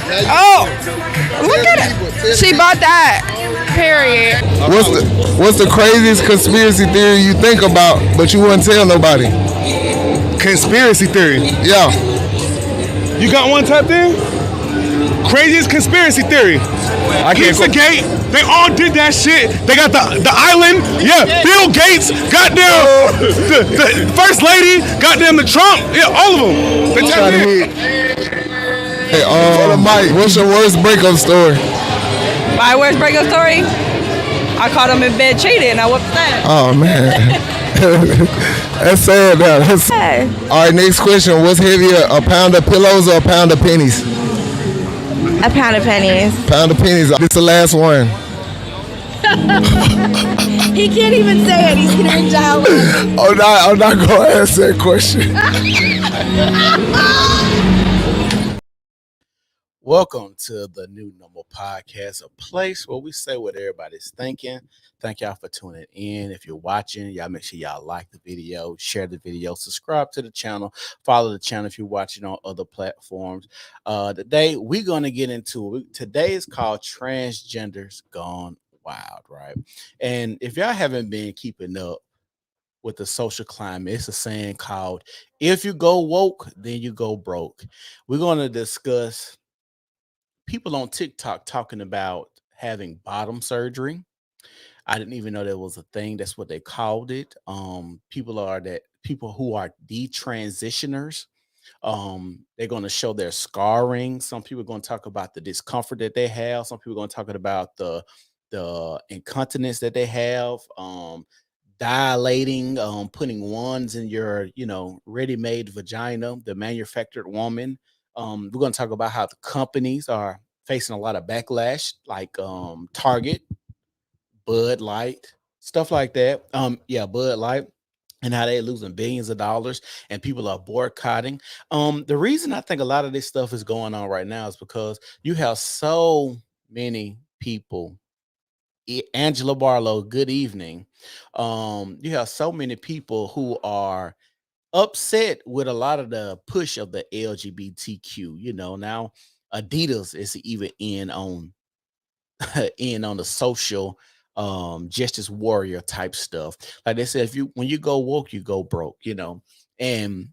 Oh, look at it. She bought that. Period. What's the craziest conspiracy theory you think about, but you wouldn't tell nobody? Conspiracy theory. Yeah. You got one type there? Craziest conspiracy theory. Pizzagate. They all did that shit. They got the island. Yeah, Bill Gates. Goddamn the first lady. Goddamn the Trump. Yeah, all of them. They tapped in. Hey, Mike, what's your worst breakup story? My worst breakup story? I caught him in bed cheating. Now what's that? Oh man. That's sad. That's sad. All right, next question. What's heavier, a pound of pillows or a pound of pennies? A pound of pennies. Pound of pennies. This is the last one. He can't even say it. He's gonna dial. I'm not gonna answer that question. Welcome to the New Normal Podcast, a place where we say what everybody's thinking. Thank y'all for tuning in. If you're watching, y'all make sure y'all like the video, share the video, subscribe to the channel, follow the channel if you're watching on other platforms. Today, we're going to get into it. Today is called Transgenders Gone Wild, right? And if y'all haven't been keeping up with the social climate, it's a saying called, if you go woke, then you go broke. We're going to discuss people on TikTok talking about having bottom surgery. I didn't even know that was a thing. That's what they called it. People who are detransitioners. They're going to show their scarring. Some people are going to talk about the discomfort that they have. Some people are going to talk about the incontinence that they have. Dilating, putting wands in your, ready-made vagina, the manufactured woman. We're going to talk about how the companies are facing a lot of backlash, like Target, Bud Light, stuff like that. Bud Light, and how they're losing billions of dollars and people are boycotting. The reason I think a lot of this stuff is going on right now is because you have so many people. Angela Barlow, good evening. You have so many people who are upset with a lot of the push of the LGBTQ. Now Adidas is even in on the social justice warrior type stuff. Like they said, when you go woke, you go broke. And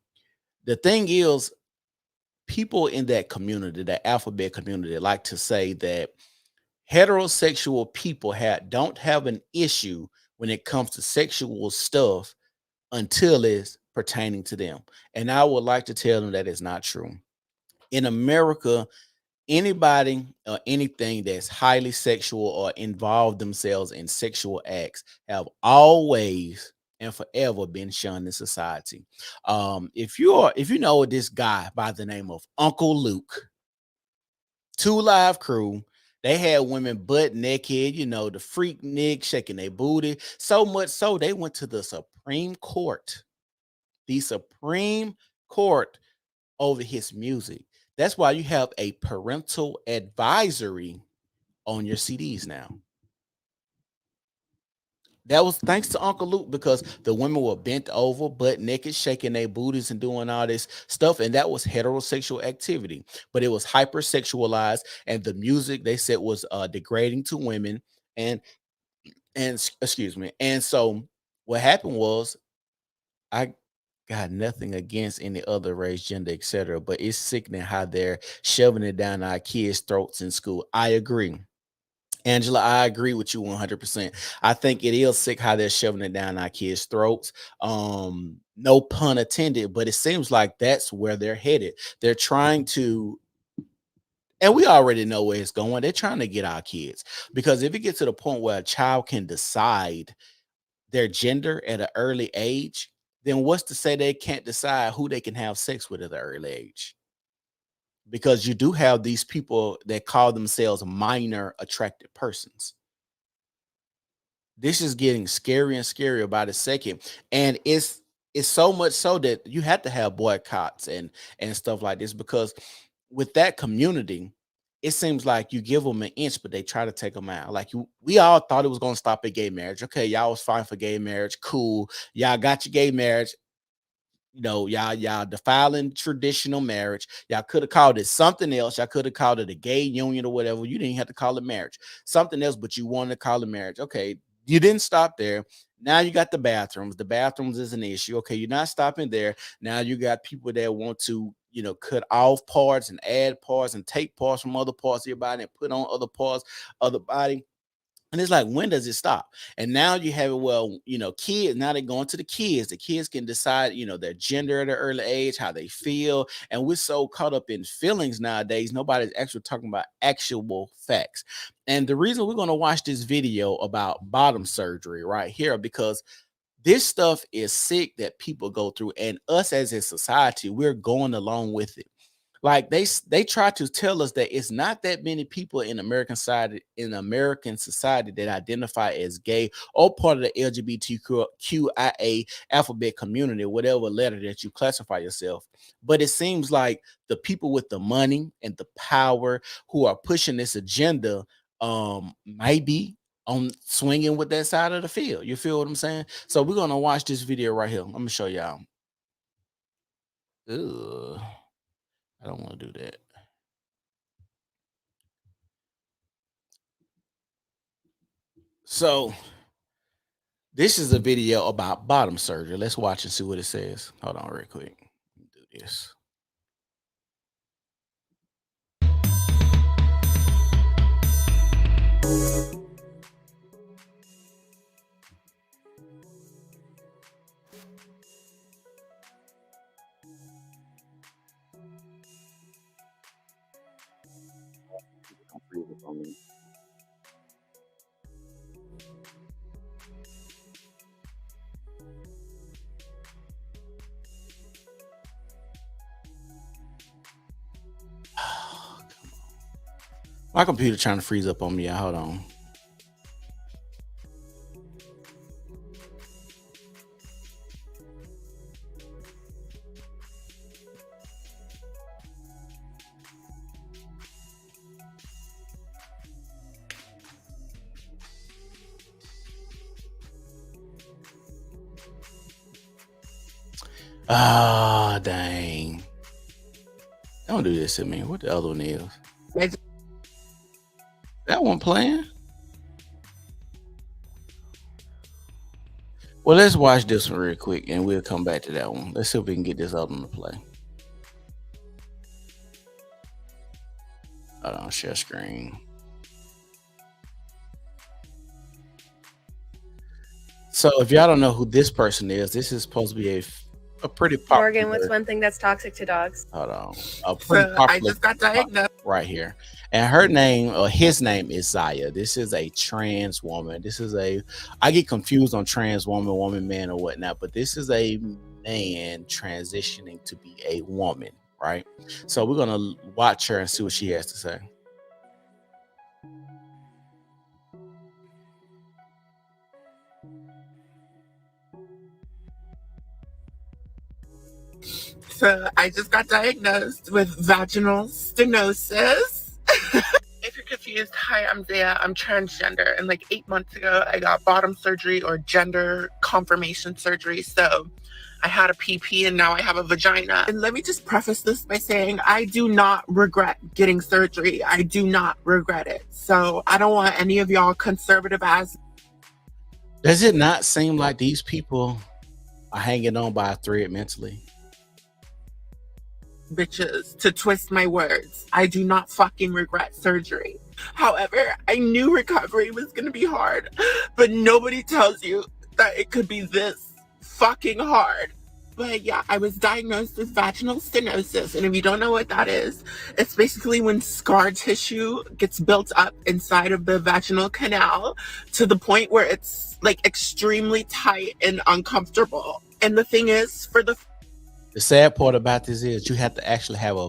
the thing is, people in that community, that alphabet community, like to say that heterosexual people don't have an issue when it comes to sexual stuff until it's pertaining to them. And I would like to tell them that is not true. In America, anybody or anything that's highly sexual or involved themselves in sexual acts have always and forever been shunned in society. If you know this guy by the name of Uncle Luke, 2 Live Crew, they had women butt naked, the freak Nick shaking their booty. So much so they went to the Supreme Court. The Supreme Court over his music. That's why you have a parental advisory on your CDs now. That was thanks to Uncle Luke, because the women were bent over, butt naked, shaking their booties and doing all this stuff. And that was heterosexual activity, but it was hypersexualized. And the music, they said, was degrading to women. And excuse me. And so what happened was, I got nothing against any other race, gender, etc., but it's sickening how they're shoving it down our kids' throats in school. I agree. Angela, I agree with you 100%. I think it is sick how they're shoving it down our kids' throats. No pun intended, but it seems like that's where they're headed. They're trying to, and we already know where it's going. They're trying to get our kids, because if it gets to the point where a child can decide their gender at an early age, then what's to say they can't decide who they can have sex with at an early age? Because you do have these people that call themselves minor attracted persons. This is getting scarier and scarier by the second. And it's so much so that you have to have boycotts and stuff like this, because with that community, it seems like you give them an inch, but they try to take them out. Like we all thought it was going to stop at gay marriage. Okay, y'all was fine for gay marriage. Cool. Y'all got your gay marriage. You know, y'all defiling traditional marriage. Y'all could have called it something else. Y'all could have called it a gay union or whatever. You didn't have to call it marriage. Something else, but you wanted to call it marriage. Okay, you didn't stop there. Now you got the bathrooms. The bathrooms is an issue. Okay, you're not stopping there. Now you got people that want to, you know, cut off parts and add parts and take parts from other parts of your body and put on other parts of the body. And it's like, when does it stop? And now you have it, well, you know, kids, now they're going to the kids. The kids can decide, you know, their gender at an early age, how they feel. And we're so caught up in feelings nowadays, nobody's actually talking about actual facts. And the reason we're going to watch this video about bottom surgery right here, because this stuff is sick that people go through, and us as a society, we're going along with it. Like they try to tell us that it's not that many people in American society that identify as gay or part of the LGBTQIA alphabet community, whatever letter that you classify yourself. But it seems like the people with the money and the power who are pushing this agenda might be on swinging with that side of the field. You feel what I'm saying? So we're gonna watch this video right here. I'm gonna show y'all. Ugh. I don't want to do that. So this is a video about bottom surgery. Let's watch and see what it says. Hold on real quick. Do this. My computer trying to freeze up on me. Hold on. Ah, dang. Don't do this to me. What the other one is? That one playing? Well, let's watch this one real quick and we'll come back to that one. Let's see if we can get this other one to play. Hold on, share screen. So if y'all don't know who this person is, this is supposed to be a pretty popular. Morgan, what's one thing that's toxic to dogs? Hold on. A pretty popular, I just got diagnosed right here. And her name, or his name, is Zaya. This is a trans woman. This is I get confused on trans woman, man, or whatnot, but this is a man transitioning to be a woman, right? So we're gonna watch her and see what she has to say. So I just got diagnosed with vaginal stenosis. If you're confused, hi, I'm Zaya. I'm transgender. And like 8 months ago, I got bottom surgery or gender confirmation surgery. So I had a PP and now I have a vagina. And let me just preface this by saying I do not regret getting surgery. I do not regret it. So I don't want any of y'all conservative ass. Does it not seem like these people are hanging on by a thread mentally? Bitches to twist my words. I do not fucking regret surgery. However, I knew recovery was gonna be hard, but nobody tells you that it could be this fucking hard. But yeah, I was diagnosed with vaginal stenosis, and if you don't know what that is, it's basically when scar tissue gets built up inside of the vaginal canal to the point where it's like extremely tight and uncomfortable. And the thing is, the sad part about this is you have to actually have a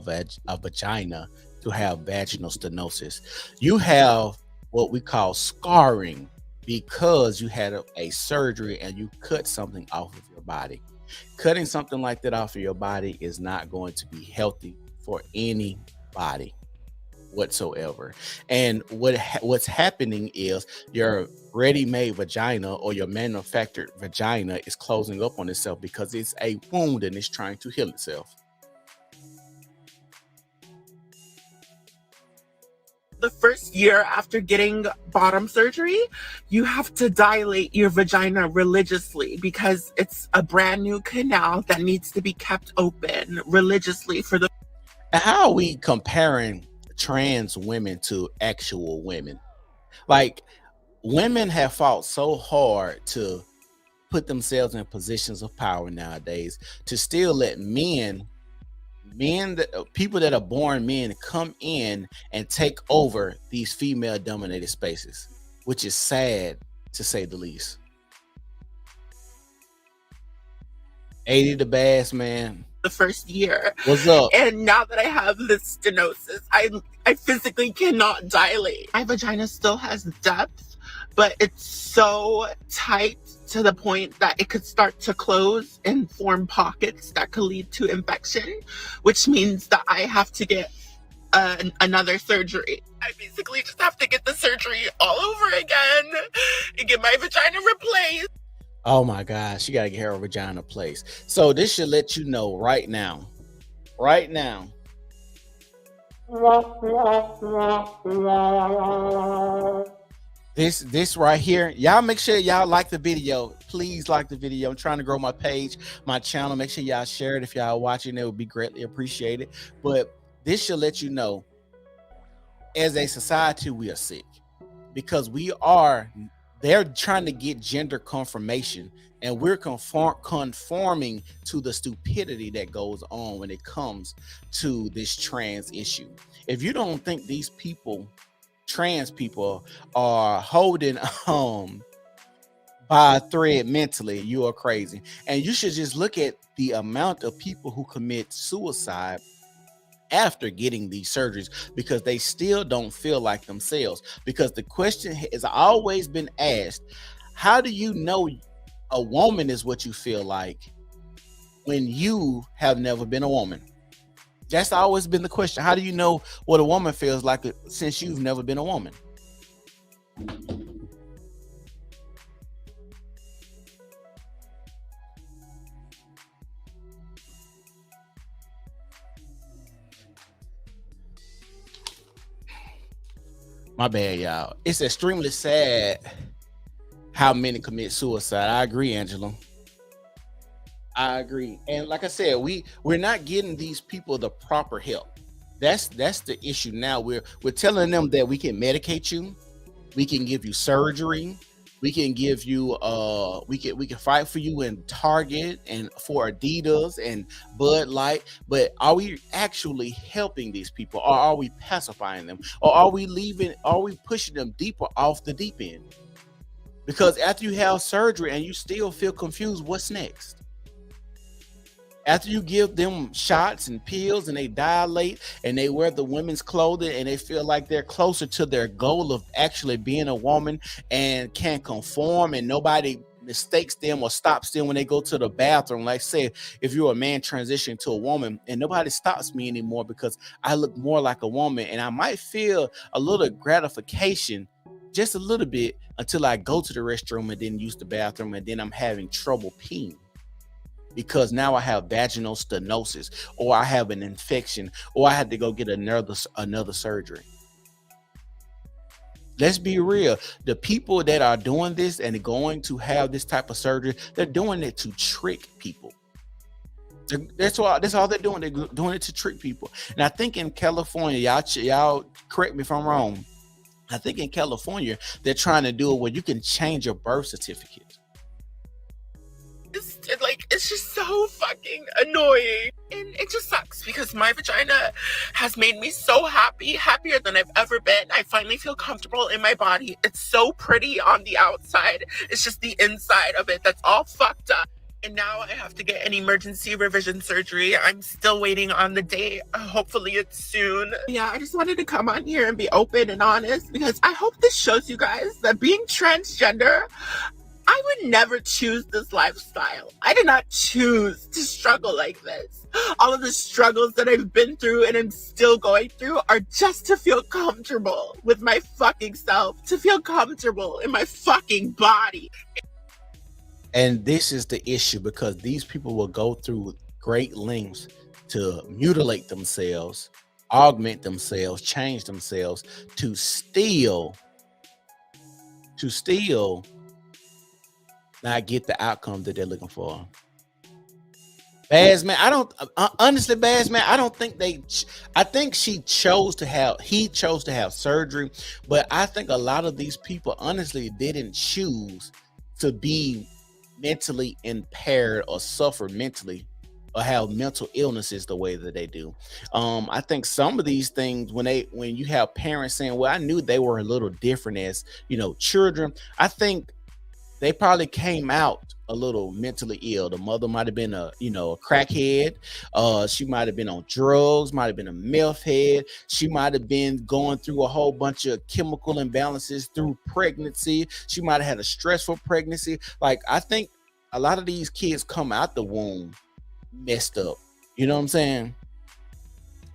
vagina to have vaginal stenosis. You have what we call scarring because you had a surgery and you cut something off of your body. Cutting something like that off of your body is not going to be healthy for anybody. whatsoever. And what's happening is your ready-made vagina or your manufactured vagina is closing up on itself because it's a wound and it's trying to heal itself. The first year after getting bottom surgery, you have to dilate your vagina religiously because it's a brand new canal that needs to be kept open religiously for the. How are we comparing trans women to actual women? Like, women have fought so hard to put themselves in positions of power nowadays to still let people that are born men come in and take over these female dominated spaces, which is sad to say the least. 80 the bass, man. The first year. What's up? And now that I have this stenosis, I physically cannot dilate. My vagina still has depth, but it's so tight to the point that it could start to close and form pockets that could lead to infection, which means that I have to get another surgery. I basically just have to get the surgery all over again and get my vagina replaced. Oh my gosh, she got to get her vagina placed. So this should let you know right now. This right here, y'all make sure y'all like the video. Please like the video. I'm trying to grow my page, my channel. Make sure y'all share it if y'all watching. It would be greatly appreciated. But this should let you know, as a society, we are sick because they're trying to get gender confirmation, and we're conforming to the stupidity that goes on when it comes to this trans issue. If you don't think these people, trans people, are holding by a thread mentally, you are crazy. And you should just look at the amount of people who commit suicide after getting these surgeries because they still don't feel like themselves. Because the question has always been asked, how do you know a woman is what you feel like when you have never been a woman? That's always been the question. How do you know what a woman feels like since you've never been a woman? My bad, y'all. It's extremely sad how many commit suicide. I agree, Angela. I agree. And like I said, we're not getting these people the proper help. That's the issue now. We're telling them that we can medicate you, we can give you surgery, we can give you we can fight for you in Target and for Adidas and Bud Light, but are we actually helping these people, or are we pacifying them, or are we pushing them deeper off the deep end? Because after you have surgery and you still feel confused, what's next? After you give them shots and pills and they dilate and they wear the women's clothing and they feel like they're closer to their goal of actually being a woman and can conform and nobody mistakes them or stops them when they go to the bathroom. Like say, if you're a man transitioning to a woman and nobody stops me anymore because I look more like a woman, and I might feel a little gratification, just a little bit, until I go to the restroom and then use the bathroom and then I'm having trouble peeing. Because now I have vaginal stenosis, or I have an infection, or I had to go get another surgery. Let's be real. The people that are doing this and going to have this type of surgery, they're doing it to trick people. That's all they're doing. They're doing it to trick people. And I think in California, y'all correct me if I'm wrong, I think in California, they're trying to do it where you can change your birth certificate. It's just so fucking annoying, and it just sucks because my vagina has made me so happy, happier than I've ever been. I finally feel comfortable in my body. It's so pretty on the outside. It's just the inside of it that's all fucked up. And now I have to get an emergency revision surgery. I'm still waiting on the date. Hopefully it's soon. Yeah, I just wanted to come on here and be open and honest because I hope this shows you guys that being transgender I would never choose this lifestyle. I did not choose to struggle like this. All of the struggles that I've been through and am still going through are just to feel comfortable with my fucking self, to feel comfortable in my fucking body. And this is the issue, because these people will go through great lengths to mutilate themselves, augment themselves, change themselves to still not get the outcome that they're looking for. Baz, man, I don't honestly, Baz, man, I don't think I think he chose to have surgery, but I think a lot of these people honestly didn't choose to be mentally impaired or suffer mentally or have mental illnesses the way that they do. I think some of these things, when you have parents saying, well, I knew they were a little different as, children, I think they probably came out a little mentally ill. The mother might have been a crackhead. She might have been on drugs, might have been a meth head. She might have been going through a whole bunch of chemical imbalances through pregnancy. She might have had a stressful pregnancy. Like, I think a lot of these kids come out the womb messed up. You know what I'm saying?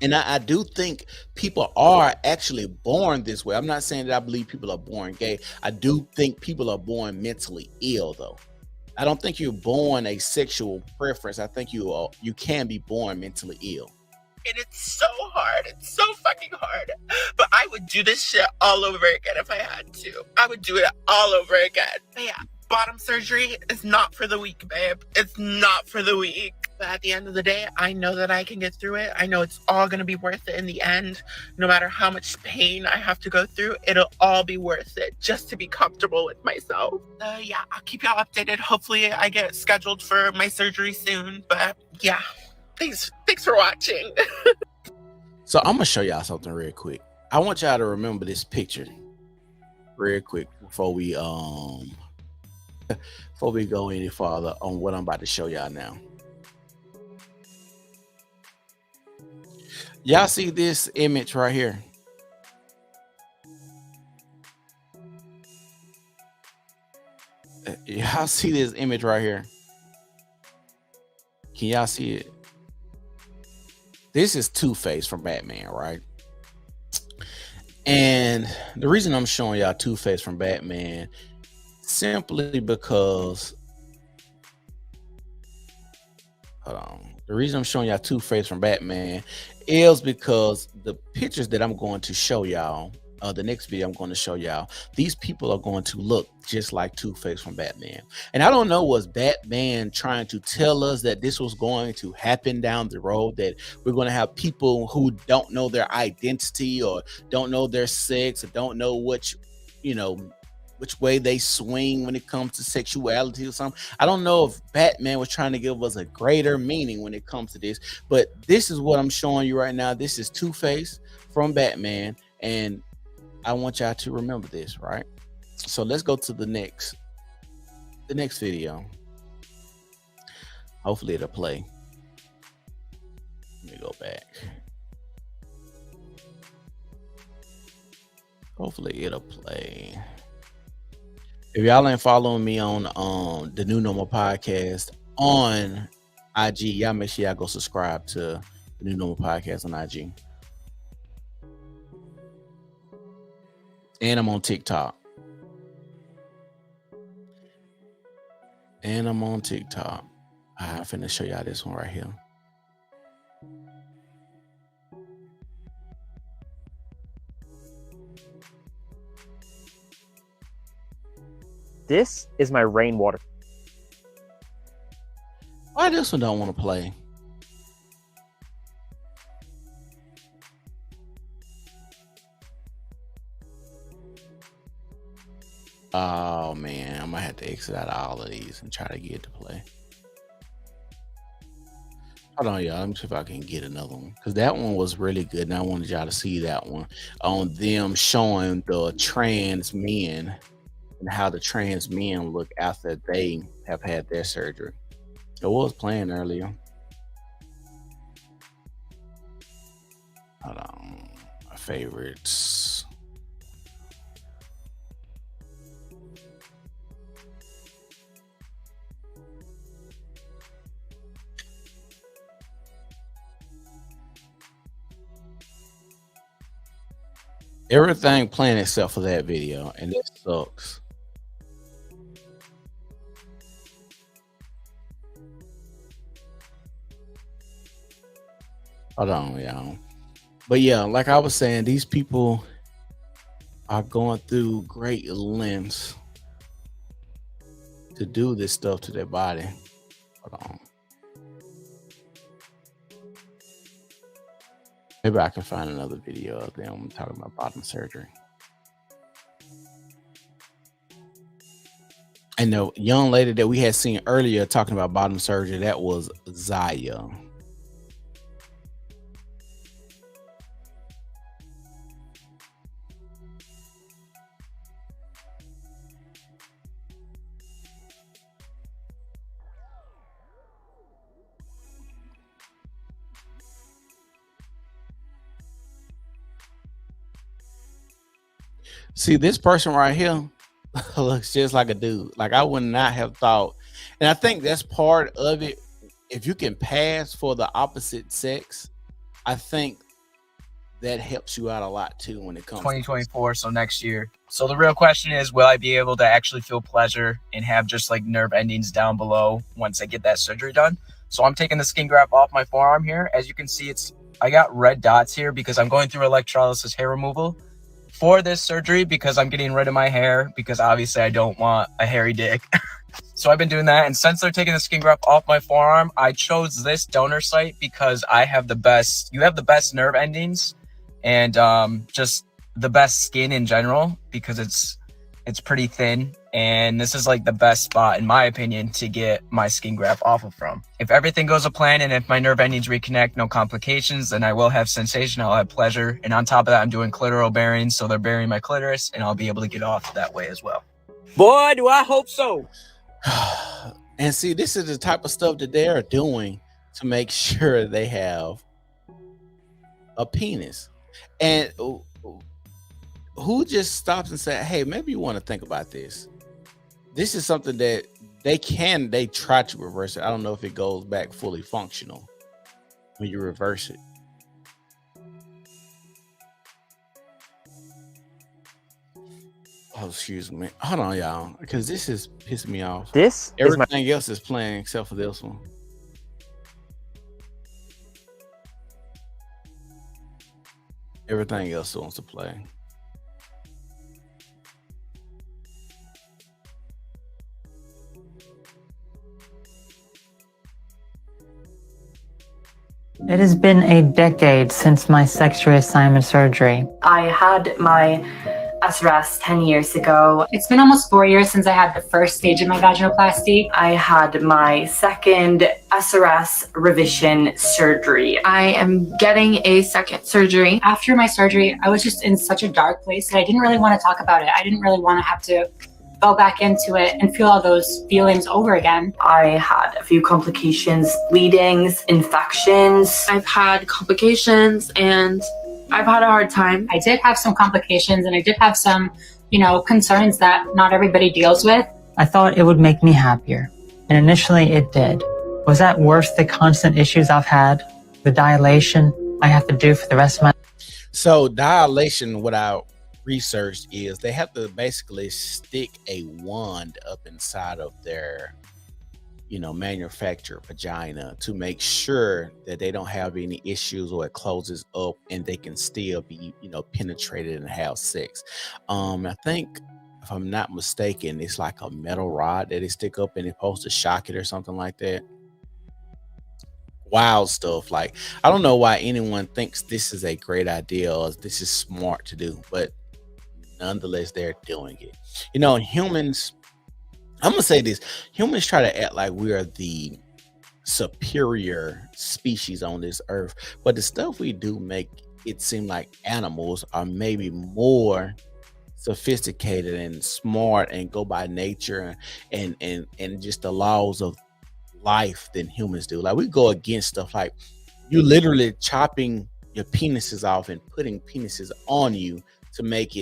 And I do think people are actually born this way. I'm not saying that I believe people are born gay. I do think people are born mentally ill, though. I don't think you're born a sexual preference. I think you can be born mentally ill. And it's so hard. It's so fucking hard. But I would do this shit all over again if I had to. I would do it all over again. But yeah, bottom surgery is not for the weak, babe. It's not for the weak. But at the end of the day, I know that I can get through it. I know it's all going to be worth it in the end. No matter how much pain I have to go through, it'll all be worth it just to be comfortable with myself. Yeah, I'll keep y'all updated. Hopefully I get scheduled for my surgery soon. But yeah, thanks for watching. So I'm going to show y'all something real quick. I want y'all to remember this picture real quick before we go any farther on what I'm about to show y'all now. Y'all see this image right here? Y'all see this image right here? Can y'all see it? This is Two-Face from Batman, right? And the reason I'm showing y'all Two-Face from Batman simply because, hold on. The reason I'm showing y'all Two-Face from Batman is because the pictures that I'm going to show y'all, the next video I'm going to show y'all, these people are going to look just like Two-Face from Batman. And I don't know, was Batman trying to tell us that this was going to happen down the road, that we're going to have people who don't know their identity or don't know their sex or don't know which way they swing when it comes to sexuality or something. I don't know if Batman was trying to give us a greater meaning when it comes to this, but this is what I'm showing you right now. This is Two-Face from Batman, and I want y'all to remember this, right? So let's go to the next video. Hopefully it'll play. Let me go back. Hopefully it'll play. If y'all ain't following me on the New Normal Podcast on IG, y'all make sure y'all go subscribe to the New Normal Podcast on IG. And I'm on TikTok. I'm finna show y'all this one right here. This is my rainwater. Why this one don't want to play? Oh man, I might have to exit out of all of these and try to get it to play. Hold on, y'all. Let me see if I can get another one, because that one was really good, and I wanted y'all to see that one on them showing the trans men and how the trans men look after they have had their surgery. It was playing earlier. Hold on. My favorites. Everything playing except for that video, and it sucks. Hold on, y'all. But yeah, like I was saying, these people are going through great lengths to do this stuff to their body. Hold on. Maybe I can find another video of them talking about bottom surgery. And the young lady that we had seen earlier talking about bottom surgery, that was Zaya. See, this person right here looks just like a dude. Like I would not have thought. And I think that's part of it. If you can pass for the opposite sex, I think that helps you out a lot too when it comes 2024, so next year. So the real question is, will I be able to actually feel pleasure and have just like nerve endings down below once I get that surgery done? So I'm taking the skin graft off my forearm here. As you can see, I got red dots here because I'm going through electrolysis hair removal for this surgery because I'm getting rid of my hair because obviously I don't want a hairy dick. So I've been doing that. And since they're taking the skin graft off my forearm, I chose this donor site because I have the best, you have the best nerve endings and just the best skin in general because it's pretty thin. And this is like the best spot, in my opinion, to get my skin graft off of from. If everything goes to plan and if my nerve endings reconnect, no complications, then I will have sensation, I'll have pleasure. And on top of that, I'm doing clitoral bearings. So they're burying my clitoris and I'll be able to get off that way as well. Boy, do I hope so. And see, this is the type of stuff that they are doing to make sure they have a penis. And who just stops and says, hey, maybe you want to think about this. This is something that they try to reverse it. I don't know if it goes back fully functional when you reverse it. Oh, excuse me. Hold on, y'all, because this is pissing me off. Everything else is playing except for this one. Everything else wants to play. It has been a decade since my sex reassignment surgery. I had my SRS 10 years ago. It's been almost 4 years since I had the first stage of my vaginoplasty. I had my second SRS revision surgery. I am getting a second surgery. After my surgery, I was just in such a dark place that I didn't really want to talk about it. I didn't really want to have to go back into it and feel all those feelings over again. I had a few complications, bleedings, infections. I've had complications and I've had a hard time. I did have some complications and I did have some, concerns that not everybody deals with. I thought it would make me happier, and initially it did. Was that worth the constant issues I've had? The dilation I have to do for the rest of my... So dilation, what I researched is they have to basically stick a wand up inside of their manufactured vagina to make sure that they don't have any issues or it closes up and they can still be penetrated and have sex. I think, if I'm not mistaken, it's like a metal rod that they stick up and it's supposed to shock it or something like that. Wild stuff. Like, I don't know why anyone thinks this is a great idea or this is smart to do, but nonetheless, they're doing it. Humans, I'm gonna say this, humans try to act like we are the superior species on this earth, but the stuff we do make it seem like animals are maybe more sophisticated and smart and go by nature and just the laws of life than humans do. Like, we go against stuff like you literally chopping your penises off and putting penises on you to make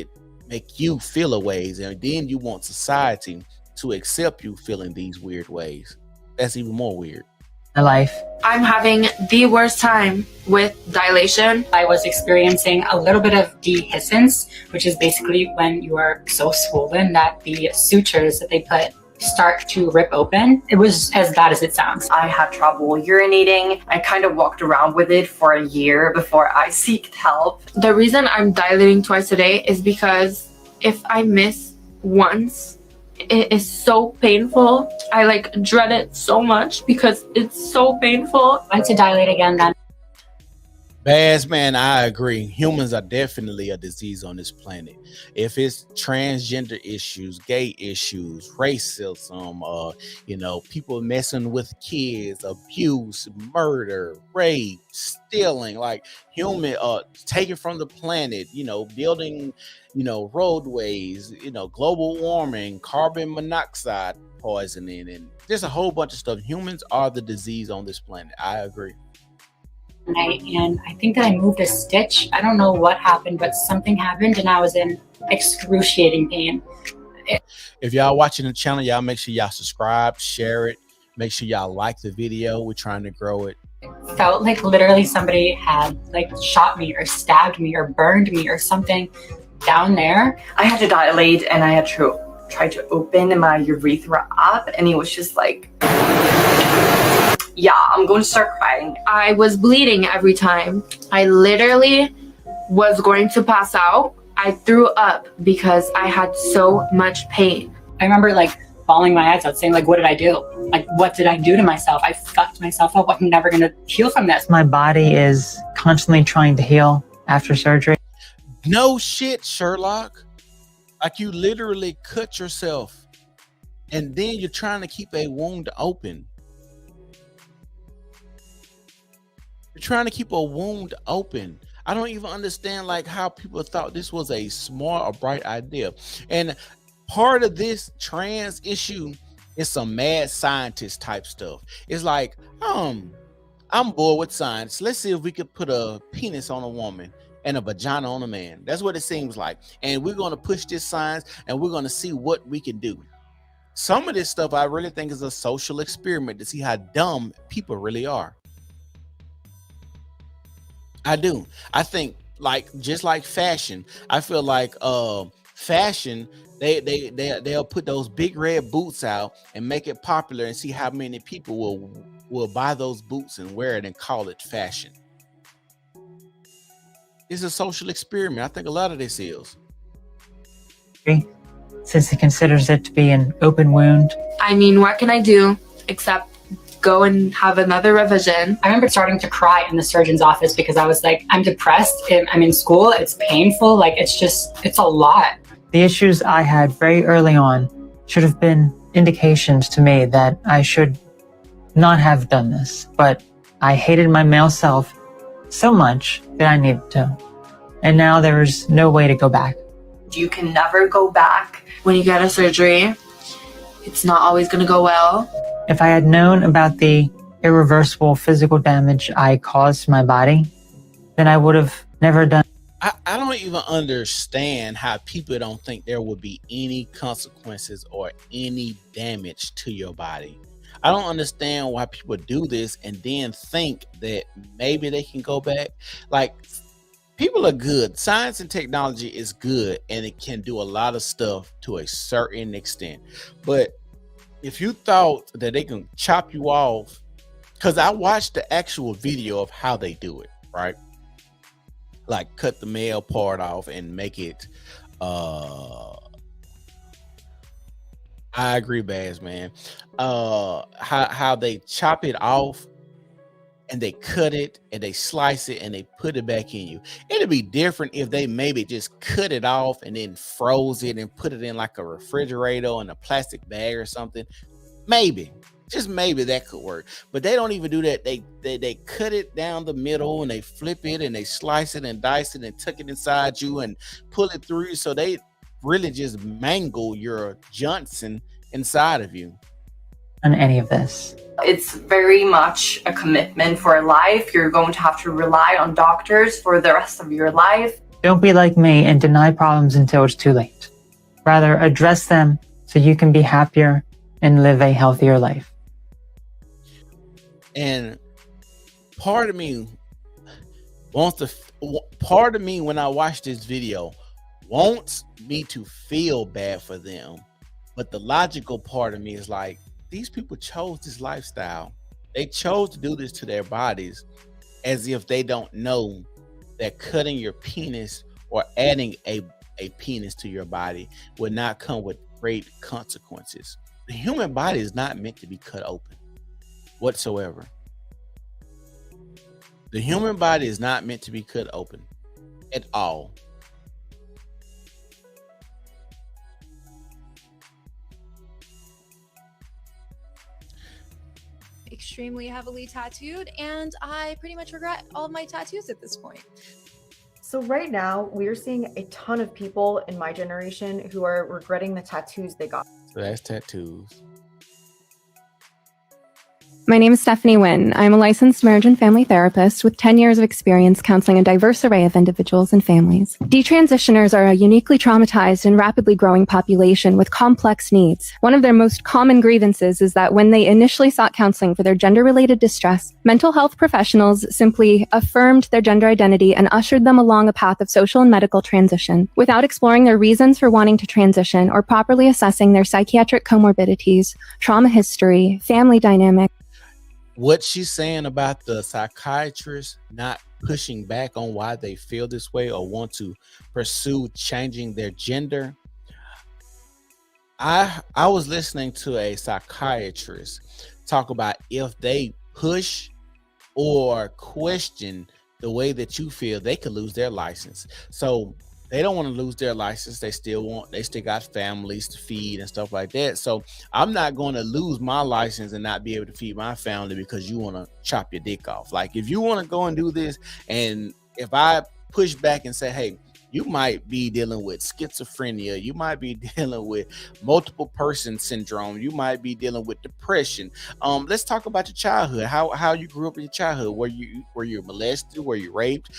you feel a ways, and then you want society to accept you feeling these weird ways. That's even more weird. my life. I'm having the worst time with dilation. I was experiencing a little bit of dehiscence, which is basically when you are so swollen that the sutures that they put start to rip open. It was as bad as it sounds. I had trouble urinating. I kind of walked around with it for a year before I sought help. The reason I'm dilating twice a day is because if I miss once, it is so painful. I like dread it so much because it's so painful. I had to dilate again then. Baz, man, I agree. Humans are definitely a disease on this planet. If it's transgender issues, gay issues, racism, people messing with kids, abuse, murder, rape, stealing, like human, taken from the planet, building, roadways, global warming, carbon monoxide poisoning, and there's a whole bunch of stuff. Humans are the disease on this planet. I agree. And I think that I moved a stitch. I don't know what happened, but something happened and I was in excruciating pain. If y'all watching the channel, y'all make sure y'all subscribe, share it, make sure y'all like the video. We're trying to grow it. It felt like literally somebody had shot me or stabbed me or burned me or something down there. I had to dilate and I had to try to open my urethra up, and it was just like, yeah, I'm going to start crying. I was bleeding every time. I literally was going to pass out. I threw up because I had so much pain. I remember bawling my eyes out saying what did I do? What did I do to myself? I fucked myself up. I'm never going to heal from this. My body is constantly trying to heal after surgery. No shit, Sherlock. You literally cut yourself and then you're trying to keep a wound open. You're trying to keep a wound open. I don't even understand how people thought this was a smart or bright idea. And part of this trans issue is some mad scientist type stuff. It's I'm bored with science. Let's see if we could put a penis on a woman and a vagina on a man. That's what it seems like. And we're going to push this science and we're going to see what we can do. Some of this stuff I really think is a social experiment to see how dumb people really are. I do. I think just like fashion, I feel like fashion, they'll put those big red boots out and make it popular and see how many people will buy those boots and wear it and call it fashion. It's a social experiment. I think a lot of this is. Since he considers it to be an open wound. I mean, what can I do except go and have another revision? I remember starting to cry in the surgeon's office because I was I'm depressed. I'm in school. It's painful. It's a lot. The issues I had very early on should have been indications to me that I should not have done this. But I hated my male self so much that I needed to. And now there's no way to go back. You can never go back. When you get a surgery, it's not always going to go well. If I had known about the irreversible physical damage I caused to my body, then I would have never done. I don't even understand how people don't think there would be any consequences or any damage to your body. I don't understand why people do this and then think that maybe they can go back. People are good. Science and technology is good and it can do a lot of stuff to a certain extent. But if you thought that they can chop you off, because I watched the actual video of how they do it, right? Cut the male part off and make it I agree, Baz, man. How they chop it off and they cut it and they slice it and they put it back in you. It'd be different if they maybe just cut it off and then froze it and put it in a refrigerator in a plastic bag or something. Maybe, just maybe that could work. But they don't even do that. They cut it down the middle and they flip it and they slice it and dice it and tuck it inside you and pull it through you. So they really just mangle your Johnson inside of you. On any of this. It's very much a commitment for life. You're going to have to rely on doctors for the rest of your life. Don't be like me and deny problems until it's too late. Rather, address them so you can be happier and live a healthier life. And part of me wants to, part of me when I watch this video wants me to feel bad for them. But the logical part of me is like, these people chose this lifestyle. They chose to do this to their bodies as if they don't know that cutting your penis or adding a penis to your body would not come with great consequences. The human body is not meant to be cut open whatsoever. The human body is not meant to be cut open at all. Extremely heavily tattooed, and I pretty much regret all of my tattoos at this point. So right now, we're seeing a ton of people in my generation who are regretting the tattoos they got. So that's tattoos. My name is Stephanie Nguyen. I'm a licensed marriage and family therapist with 10 years of experience counseling a diverse array of individuals and families. Detransitioners are a uniquely traumatized and rapidly growing population with complex needs. One of their most common grievances is that when they initially sought counseling for their gender-related distress, mental health professionals simply affirmed their gender identity and ushered them along a path of social and medical transition without exploring their reasons for wanting to transition or properly assessing their psychiatric comorbidities, trauma history, family dynamic. What she's saying about the psychiatrist not pushing back on why they feel this way or want to pursue changing their gender. I was listening to a psychiatrist talk about if they push or question the way that you feel, they could lose their license. So they don't want to lose their license. They still got families to feed and stuff like that. So I'm not going to lose my license and not be able to feed my family because you want to chop your dick off. Like, if you want to go and do this, and if I push back and say, hey, you might be dealing with schizophrenia, you might be dealing with multiple person syndrome, you might be dealing with depression. Let's talk about your childhood. How you grew up in your childhood. Were you molested? Were you raped?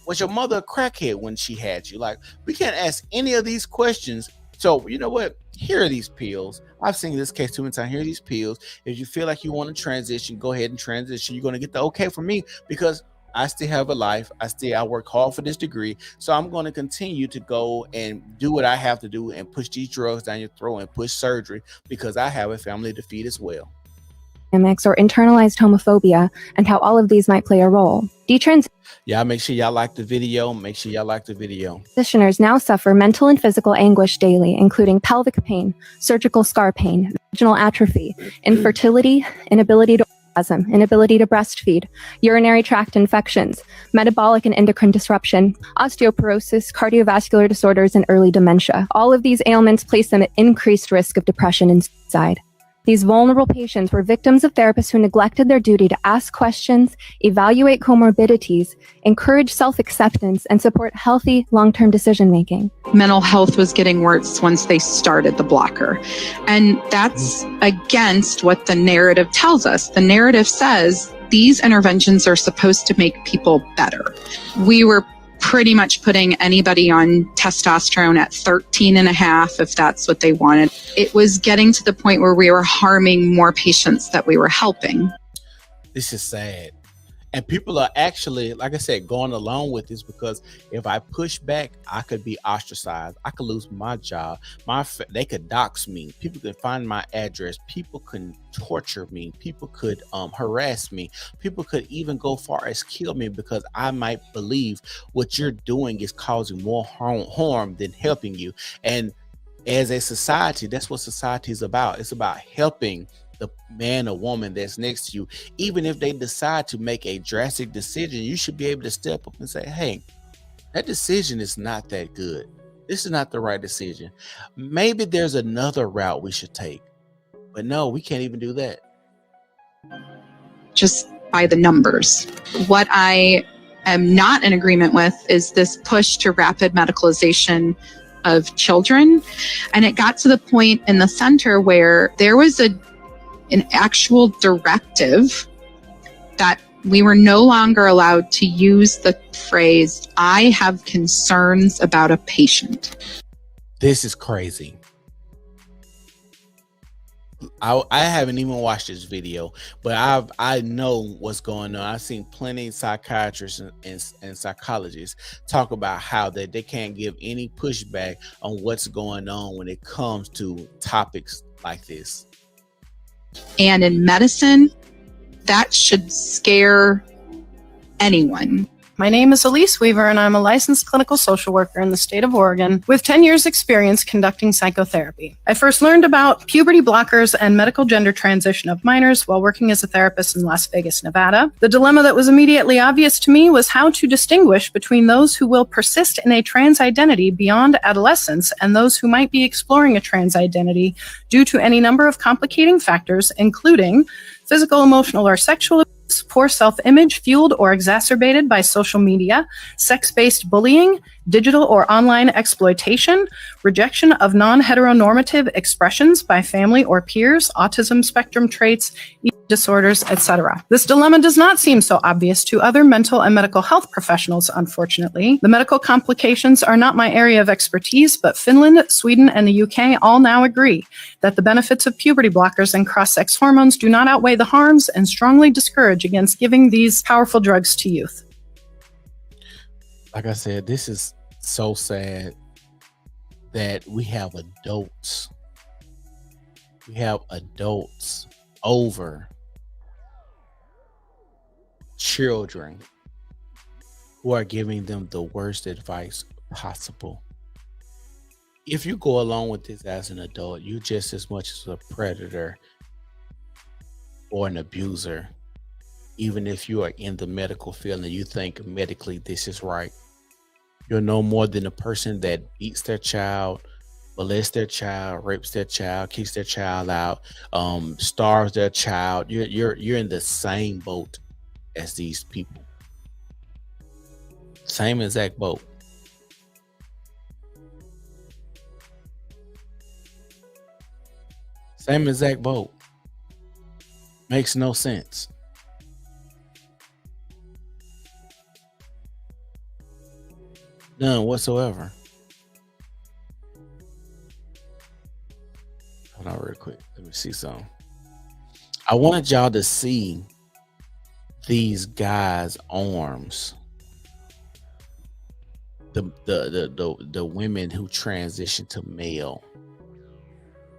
Was your mother a crackhead when she had you? Like, we can't ask any of these questions. So you know what? Here are these pills. I've seen this case too many times. Here are these pills. If you feel like you want to transition, go ahead and transition. You're going to get the okay from me because I still have a life. I work hard for this degree. So I'm going to continue to go and do what I have to do and push these drugs down your throat and push surgery because I have a family to feed as well. Or internalized homophobia, and how all of these might play a role. Y'all make sure y'all like the video. Make sure y'all like the video. Transitioners now suffer mental and physical anguish daily, including pelvic pain, surgical scar pain, vaginal atrophy, infertility, inability to orgasm, inability to breastfeed, urinary tract infections, metabolic and endocrine disruption, osteoporosis, cardiovascular disorders, and early dementia. All of these ailments place them at increased risk of depression and suicide. These vulnerable patients were victims of therapists who neglected their duty to ask questions, evaluate comorbidities, encourage self-acceptance, and support healthy long-term decision-making. Mental health was getting worse once they started the blocker. And that's against what the narrative tells us. The narrative says these interventions are supposed to make people better. We were pretty much putting anybody on testosterone at 13.5 if that's what they wanted. It was getting to the point where we were harming more patients that we were helping. This is sad. And people are actually, like I said, going along with this because if I push back, I could be ostracized. I could lose my job. They could dox me. People could find my address. People could torture me. People could harass me. People could even go far as kill me because I might believe what you're doing is causing more harm than helping you. And as a society, that's what society is about. It's about helping the man or woman that's next to you. Even if they decide to make a drastic decision, you should be able to step up and say, hey, that decision is not that good. This is not the right decision. Maybe there's another route we should take. But no, we can't even do that. Just by the numbers. What I am not in agreement with is this push to rapid medicalization of children. And it got to the point in the center where there was an actual directive that we were no longer allowed to use the phrase, I have concerns about a patient. This is crazy. I haven't even watched this video, but I know what's going on. I've seen plenty of psychiatrists and psychologists talk about how that they can't give any pushback on what's going on when it comes to topics like this. And in medicine, that should scare anyone. My name is Elise Weaver, and I'm a licensed clinical social worker in the state of Oregon with 10 years experience conducting psychotherapy. I first learned about puberty blockers and medical gender transition of minors while working as a therapist in Las Vegas, Nevada. The dilemma that was immediately obvious to me was how to distinguish between those who will persist in a trans identity beyond adolescence and those who might be exploring a trans identity due to any number of complicating factors, including physical, emotional, or sexual abuse, poor self-image fueled or exacerbated by social media, sex-based bullying, digital or online exploitation, rejection of non-heteronormative expressions by family or peers, autism spectrum traits, eating disorders, etc. This dilemma does not seem so obvious to other mental and medical health professionals, unfortunately. The medical complications are not my area of expertise, but Finland, Sweden, and the UK all now agree that the benefits of puberty blockers and cross-sex hormones do not outweigh the harms and strongly discourage against giving these powerful drugs to youth. Like I said, this is so sad that we have adults. We have adults over children who are giving them the worst advice possible. If you go along with this as an adult, you're just as much as a predator or an abuser, even if you are in the medical field and you think medically this is right. You're no more than a person that beats their child, molests their child, rapes their child, kicks their child out, starves their child. You're in the same boat as these people. Same exact boat. Same exact boat. Makes no sense. None whatsoever. Hold on real quick. Let me see something. I wanted y'all to see these guys' arms. The women who transition to male.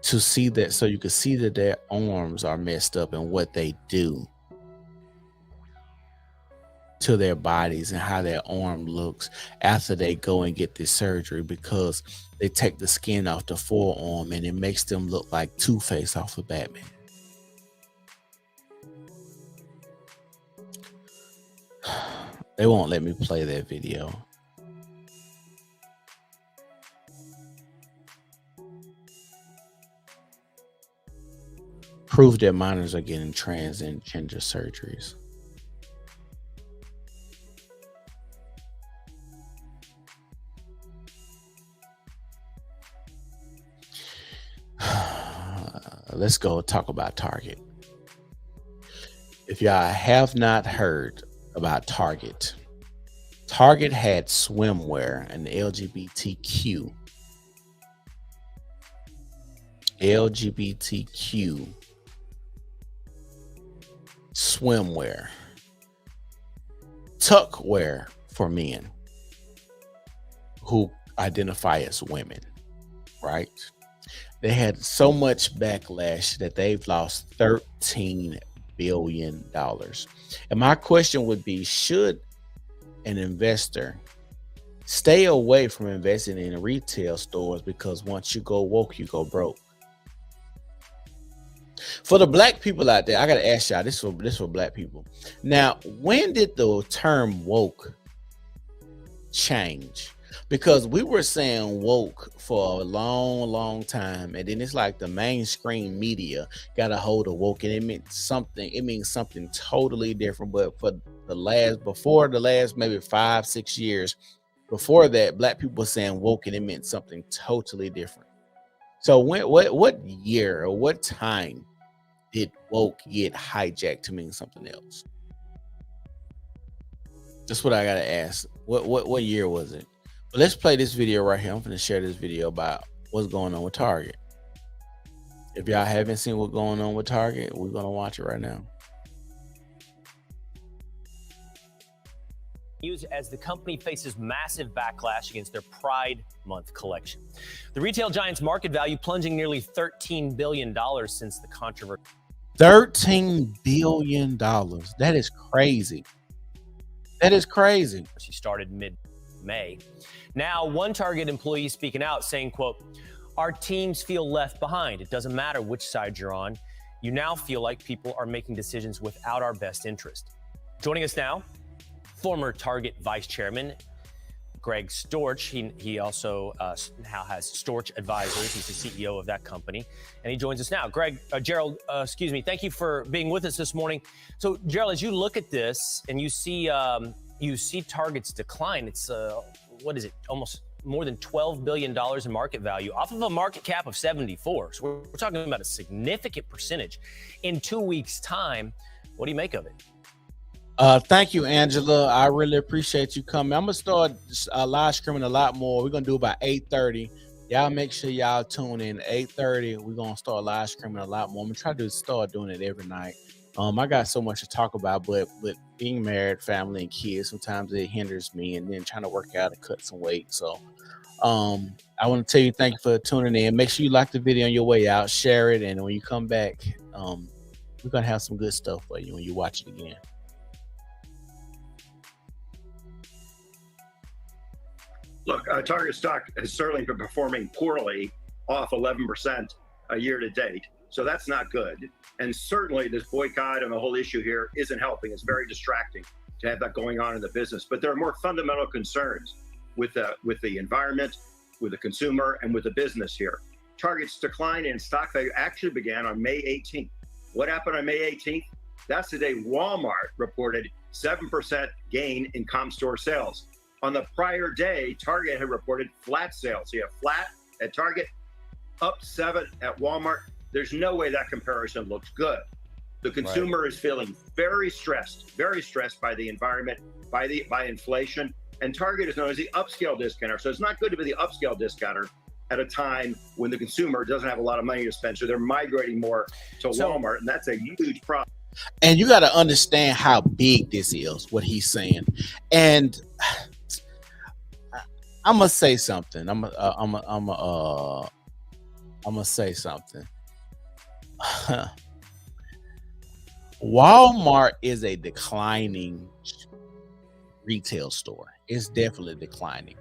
To see that, so you can see that their arms are messed up and what they do to their bodies and how their arm looks after they go and get this surgery, because they take the skin off the forearm and it makes them look like Two-Face off of Batman. They won't let me play that video. Prove that minors are getting transgender surgeries. Let's go talk about Target. If y'all have not heard about Target, Target had swimwear and LGBTQ swimwear, tuckwear for men who identify as women, right? They had so much backlash that they've lost $13 billion. And my question would be, should an investor stay away from investing in retail stores, because once you go woke, you go broke? For the black people out there, I gotta ask y'all, this for black people. Now, when did the term woke change? Because we were saying woke for a long time, and then it's like the mainstream media got a hold of woke, and it means something totally different. But for before the last maybe 5-6 years before that, black people were saying woke and it meant something totally different. So what year or what time did woke get hijacked to mean something else? That's what I gotta ask. What year was it? But let's play this video right here. I'm gonna share this video about what's going on with Target. If y'all haven't seen what's going on with Target, we're gonna watch it right now. As the company faces massive backlash against their Pride Month collection. The retail giant's market value plunging nearly $13 billion since the controversy. $13 billion. That is crazy. That is crazy. She started mid-May. Now, one Target employee speaking out saying, quote, "Our teams feel left behind. It doesn't matter which side you're on. You now feel like people are making decisions without our best interest." Joining us now, former Target vice chairman, Greg Storch. He also now has Storch Advisors. He's the CEO of that company, and he joins us now. Greg, Gerald, excuse me. Thank you for being with us this morning. So, Gerald, as you look at this and you see Target's decline, it's what is it? Almost more than $12 billion in market value off of a market cap of 74. So we're talking about a significant percentage in 2 weeks' time. What do you make of it? Thank you, Angela. I really appreciate you coming. I'm gonna start live streaming a lot more. We're gonna do about 8:30. Y'all make sure y'all tune in. 8:30. We're gonna start live streaming a lot more. I'm gonna try to start doing it every night. I got so much to talk about, but being married, family, and kids, sometimes it hinders me, and then trying to work out and cut some weight. So I want to tell you thank you for tuning in. Make sure you like the video on your way out, share it, and when you come back, we're gonna have some good stuff for you when you watch it again. Look, Target stock has certainly been performing poorly, off 11% a year to date. So that's not good. And certainly this boycott and the whole issue here isn't helping. It's very distracting to have that going on in the business. But there are more fundamental concerns with the environment, with the consumer, and with the business here. Target's decline in stock value actually began on May 18th. What happened on May 18th? That's the day Walmart reported 7% gain in comp store sales. On the prior day, Target had reported flat sales. So you have flat at Target, up 7 at Walmart. There's no way that comparison looks good. The consumer is feeling very stressed by the environment, by inflation. And Target is known as the upscale discounter. So it's not good to be the upscale discounter at a time when the consumer doesn't have a lot of money to spend. So they're migrating more to Walmart, and that's a huge problem. And you got to understand how big this is, what he's saying. And I'm gonna say something. I'm gonna say something. Walmart is a declining retail store. It's definitely declining.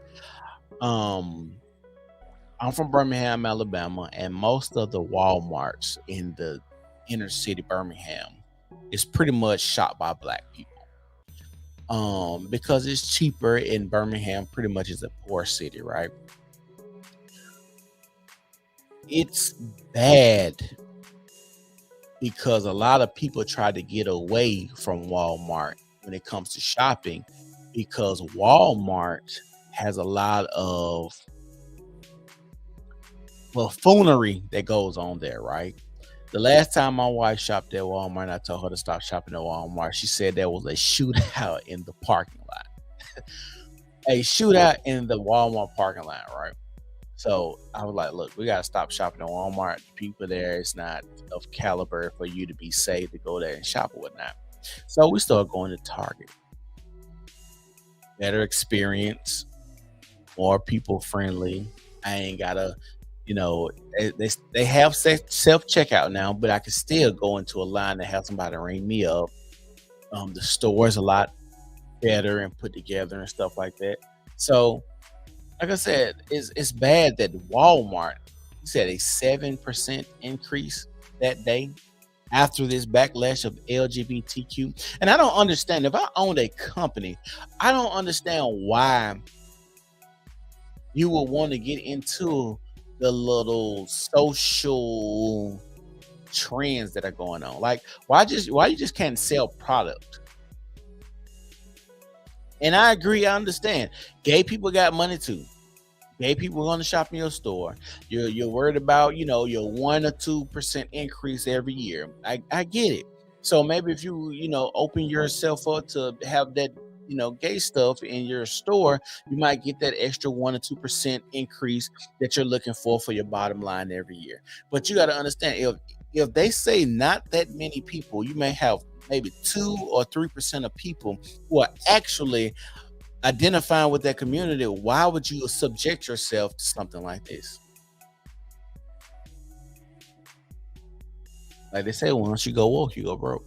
I'm from Birmingham, Alabama, and most of the Walmarts in the inner city Birmingham is pretty much shot by Black people. Because it's cheaper in Birmingham, pretty much is a poor city, right? It's bad because a lot of people try to get away from Walmart when it comes to shopping, because Walmart has a lot of buffoonery that goes on there, right? The last time my wife shopped at Walmart, I told her to stop shopping at Walmart. She said there was a shootout in the parking lot. A shootout in the Walmart parking lot, right? So I was like, look, we got to stop shopping at Walmart. The people there, it's not of caliber for you to be safe to go there and shop or whatnot. So we started going to Target. Better experience, more people friendly. I ain't got to, they have self-checkout now, but I can still go into a line and have somebody ring me up. The store is a lot better and put together and stuff like that. So, like I said, it's bad that Walmart said a 7% increase that day after this backlash of LGBTQ. And I don't understand. If I owned a company, I don't understand why you would want to get into the little social trends that are going on. Like, why you just can't sell product? And I agree, I understand. Gay people got money too. Gay people are going to shop in your store. You're worried about, your 1 or 2% increase every year. I get it. So maybe if you, open yourself up to have that, gay stuff in your store, you might get that extra 1 or 2% increase that you're looking for your bottom line every year. But you got to understand, if they say not that many people, you may have maybe 2 or 3% of people who are actually identifying with that community. Why would you subject yourself to something like this? Like they say, once you go woke, you go broke.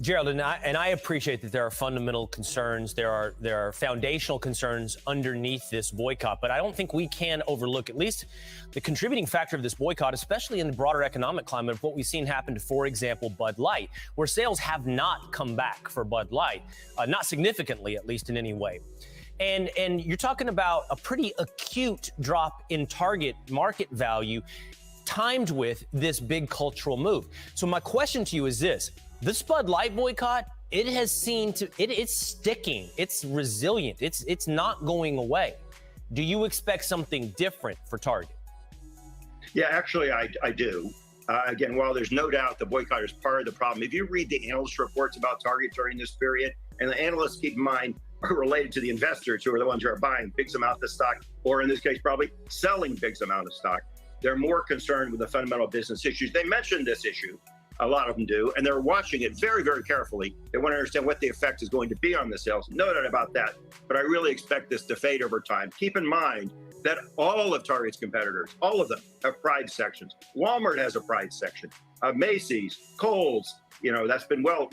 Gerald, and I appreciate that there are fundamental concerns. There are foundational concerns underneath this boycott, but I don't think we can overlook at least the contributing factor of this boycott, especially in the broader economic climate of what we've seen happen to, for example, Bud Light, where sales have not come back for Bud Light, not significantly, at least in any way. And you're talking about a pretty acute drop in target market value timed with this big cultural move. So my question to you is this. This Bud Light boycott, it's sticking, it's resilient, it's not going away. Do you expect something different for Target? Yeah, actually, I do. Again, while there's no doubt the boycott is part of the problem, if you read the analyst reports about Target during this period, and the analysts, keep in mind, are related to the investors who are the ones who are buying big amounts of stock, or in this case, probably selling big amount of stock, they're more concerned with the fundamental business issues. They mentioned this issue. A lot of them do, and they're watching it very, very carefully. They want to understand what the effect is going to be on the sales. No doubt about that. But I really expect this to fade over time. Keep in mind that all of Target's competitors, all of them, have pride sections. Walmart has a pride section. Macy's, Kohl's, that's been well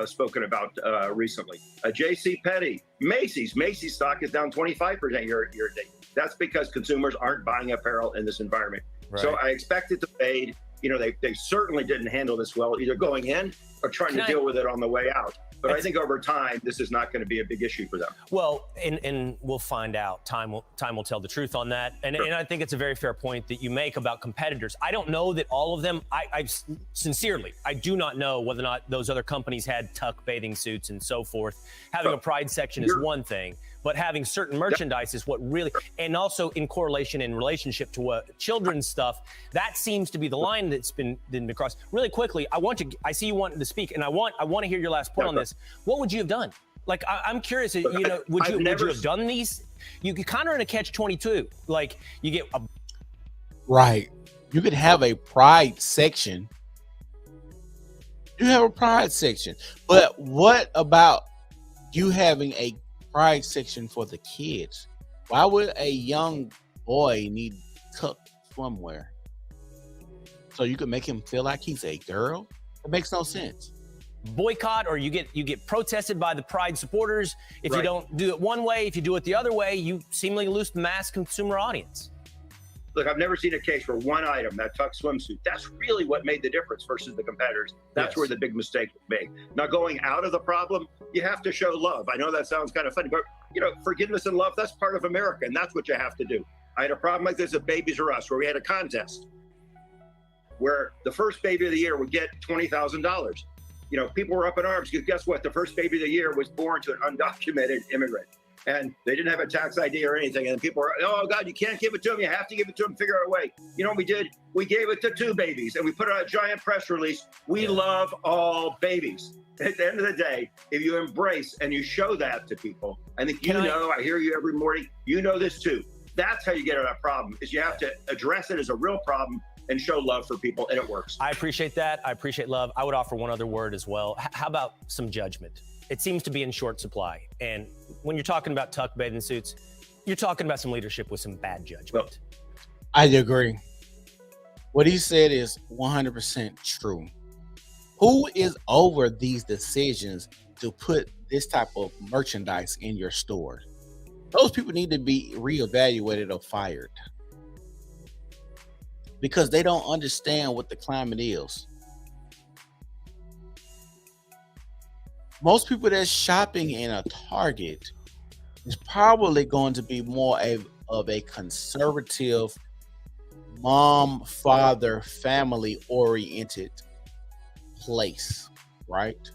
spoken about recently. JCPenney, Macy's stock is down 25% year to date. That's because consumers aren't buying apparel in this environment. Right. So I expect it to fade. They certainly didn't handle this well, either going in or trying to deal with it on the way out. But I think over time, this is not going to be a big issue for them. Well, and we'll find out. Time will tell the truth on that. And I think it's a very fair point that you make about competitors. I don't know that all of them, I sincerely, I do not know whether or not those other companies had tuck bathing suits and so forth. Having a pride section is one thing, but having certain merchandise is what really, and also in correlation in relationship to children's stuff, that seems to be the line that's been crossed. Really quickly, I see you wanting to speak, and I want to hear your last point on this. What would you have done? Like, I'm curious, would you have done these? You kind of in a catch-22. Like, you get a... Right. You could have a pride section. You have a pride section. But what about you having a pride section for the kids? Why would a young boy need tucked swimwear? So you could make him feel like he's a girl? It makes no sense. Boycott, or you get protested by the pride supporters if you don't do it one way. If you do it the other way, you seemingly lose the mass consumer audience. Look, I've never seen a case where one item, that tuck swimsuit, that's really what made the difference versus the competitors. That's where the big mistake was made. Now, going out of the problem, you have to show love. I know that sounds kind of funny, but forgiveness and love, that's part of America, and that's what you have to do. I had a problem like this at Babies R Us, where we had a contest where the first baby of the year would get $20,000. People were up in arms because guess what? The first baby of the year was born to an undocumented immigrant, and they didn't have a tax ID or anything. And people were, oh God, you can't give it to them. You have to give it to them. Figure out a way. You know what we did? We gave it to 2 babies, and we put out a giant press release. We love all babies. At the end of the day, if you embrace and you show that to people, I think I hear you every morning. You know this too. That's how you get at a problem. Is you have to address it as a real problem and show love for people, and it works. I appreciate that. I appreciate love. I would offer one other word as well. How about some judgment? It seems to be in short supply. And when you're talking about tuck bathing suits, you're talking about some leadership with some bad judgment. Well, I agree. What he said is 100% true. Who is over these decisions to put this type of merchandise in your store? Those people need to be reevaluated or fired, because they don't understand what the climate is. Most people that's shopping in a Target is probably going to be more of a conservative, mom, father, family-oriented place, right?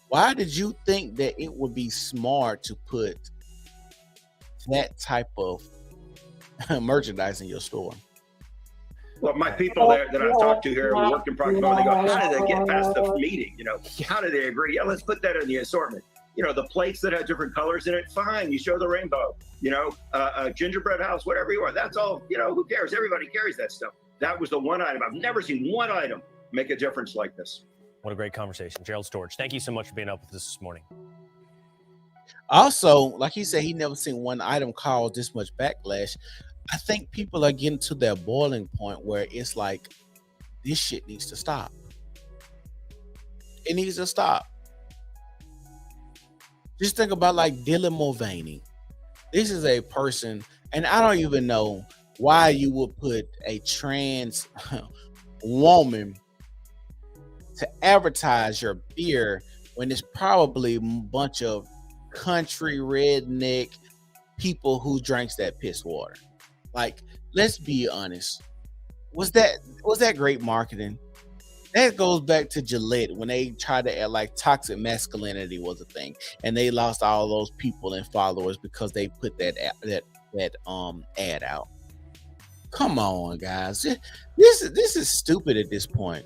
Why did you think that it would be smart to put that type of merchandise in your store? Well, my people that I've talked to here who work in product development, they go, how did they get past the meeting? How did they agree? Yeah, let's put that in the assortment. You know, the plates that have different colors in it, fine. You show the rainbow, you know, a gingerbread house, whatever you want. That's all, you know, who cares? Everybody carries that stuff. That was the one item. I've never seen one item make a difference like this. What a great conversation. Gerald Storch, thank you so much for being up with us this morning. Also, like he said, he never seen one item cause this much backlash. I think people are getting to their boiling point where it's like, this shit needs to stop. It needs to stop. Just think about like Dylan Mulvaney. This is a person, and I don't even know why you would put a trans woman to advertise your beer when it's probably a bunch of country redneck people who drinks that piss water. Like, let's be honest. Was that great marketing? That goes back to Gillette when they tried to add like toxic masculinity was a thing, and they lost all those people and followers because they put that ad out. Come on, guys. This is stupid at this point.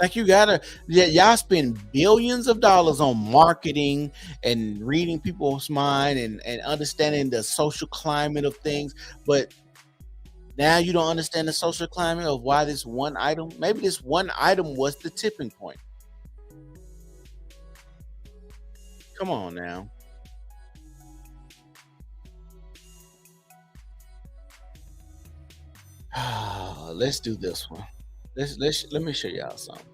Like, y'all spend billions of dollars on marketing and reading people's mind and understanding the social climate of things, but now you don't understand the social climate of why this one item, maybe this one item was the tipping point. Come on now. Let's do this one. Let me show y'all something.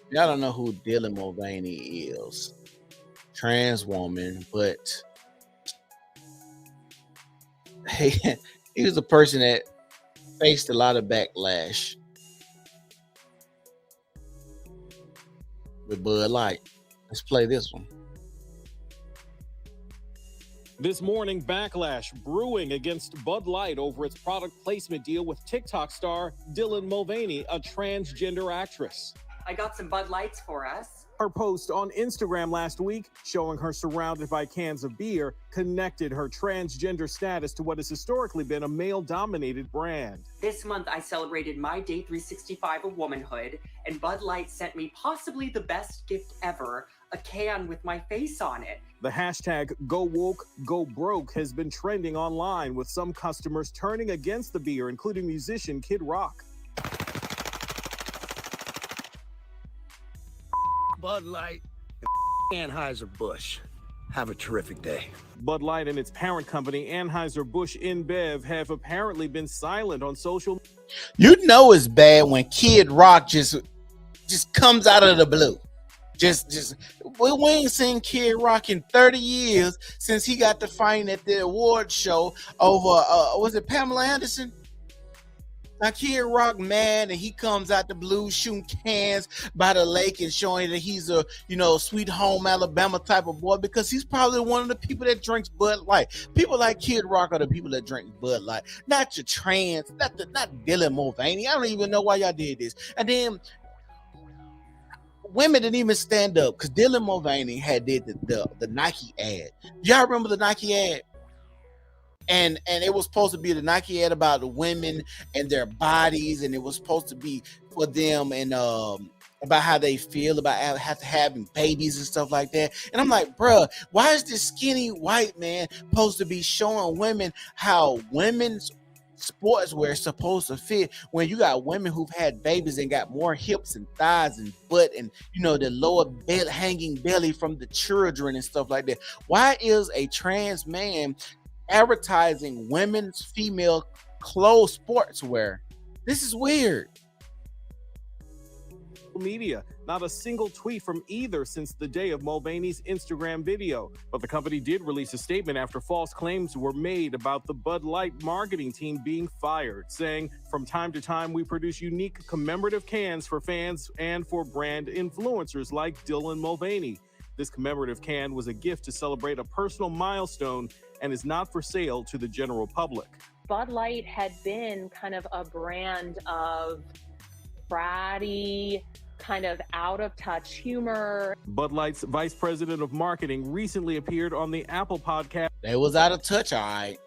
Y'all don't know who Dylan Mulvaney is. Trans woman, but he was a person that faced a lot of backlash with Bud Light. Let's play this one. This morning, backlash brewing against Bud Light over its product placement deal with TikTok star Dylan Mulvaney, a transgender actress. I got some Bud Lights for us. Her post on Instagram last week showing her surrounded by cans of beer connected her transgender status to what has historically been a male-dominated brand. This month, I celebrated my day 365 of womanhood, and Bud Light sent me possibly the best gift ever, a can with my face on it. The hashtag Go Woke, Go Broke has been trending online, with some customers turning against the beer, including musician Kid Rock. Bud Light and Anheuser-Busch. Have a terrific day. Bud Light and its parent company, Anheuser-Busch InBev, have apparently been silent on social. You know it's bad when Kid Rock just comes out of the blue. We ain't seen Kid Rock in 30 years since he got to fight at the award show over was it Pamela Anderson? Now Kid Rock mad and he comes out the blue shooting cans by the lake and showing that he's a sweet home Alabama type of boy, because he's probably one of the people that drinks Bud Light. People like Kid Rock are the people that drink Bud Light, not your trans, not Dylan Mulvaney. I don't even know why y'all did this. And then women didn't even stand up because Dylan Mulvaney had did the Nike ad. Y'all remember the Nike ad? And it was supposed to be the Nike ad about the women and their bodies, and it was supposed to be for them and about how they feel about having babies and stuff like that. And I'm like, bruh, why is this skinny white man supposed to be showing women how women's sportswear is supposed to fit when you got women who've had babies and got more hips and thighs and butt and the lower belly, hanging belly from the children and stuff like that? Why is a trans man advertising women's female clothes sportswear? This is weird. Media, not a single tweet from either since the day of Mulvaney's Instagram video. But the company did release a statement after false claims were made about the Bud Light marketing team being fired, saying, "From time to time, we produce unique commemorative cans for fans and for brand influencers like Dylan Mulvaney. This commemorative can was a gift to celebrate a personal milestone and is not for sale to the general public." Bud Light had been kind of a brand of bratty, kind of out of touch humor. Bud Light's vice president of marketing recently appeared on the Apple podcast. They was out of touch, all right.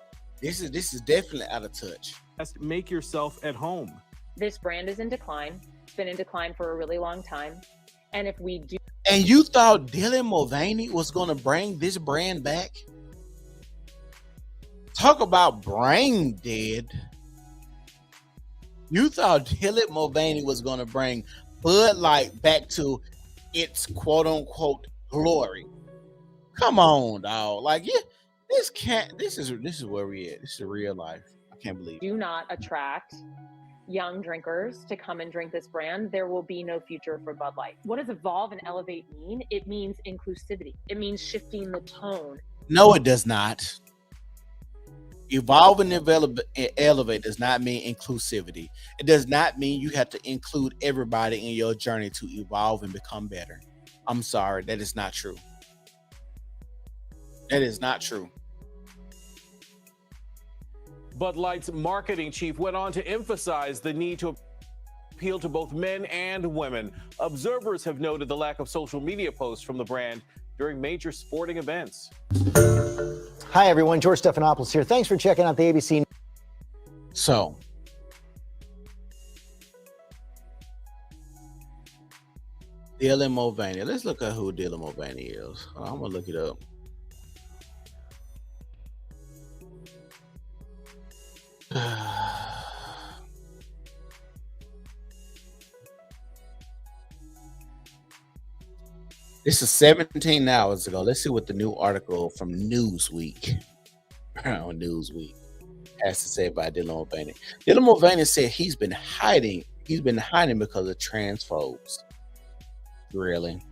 This is definitely out of touch. Make yourself at home. This brand is in decline. It's been in decline for a really long time. And if we do... And you thought Dylan Mulvaney was going to bring this brand back? Talk about brain dead. You thought Dylan Mulvaney was going to bring Bud Light back to its quote unquote glory. Come on, dog. Like, yeah, this is where we at. This is real life. I can't believe it. Do not attract young drinkers to come and drink this brand. There will be no future for Bud Light. What does evolve and elevate mean? It means inclusivity. It means shifting the tone. No, it does not. Evolve and elevate does not mean inclusivity. It does not mean you have to include everybody in your journey to evolve and become better. I'm sorry, that is not true. That is not true. Bud Light's marketing chief went on to emphasize the need to appeal to both men and women. Observers have noted the lack of social media posts from the brand during major sporting events. Hi, everyone. George Stephanopoulos here. Thanks for checking out the ABC. So, Dylan Mulvaney. Let's look at who Dylan Mulvaney is. I'm going to look it up. This is 17 hours ago. Let's see what the new article from Newsweek on Newsweek has to say about Dylan Mulvaney. Dylan Mulvaney said he's been hiding because of transphobes. Really?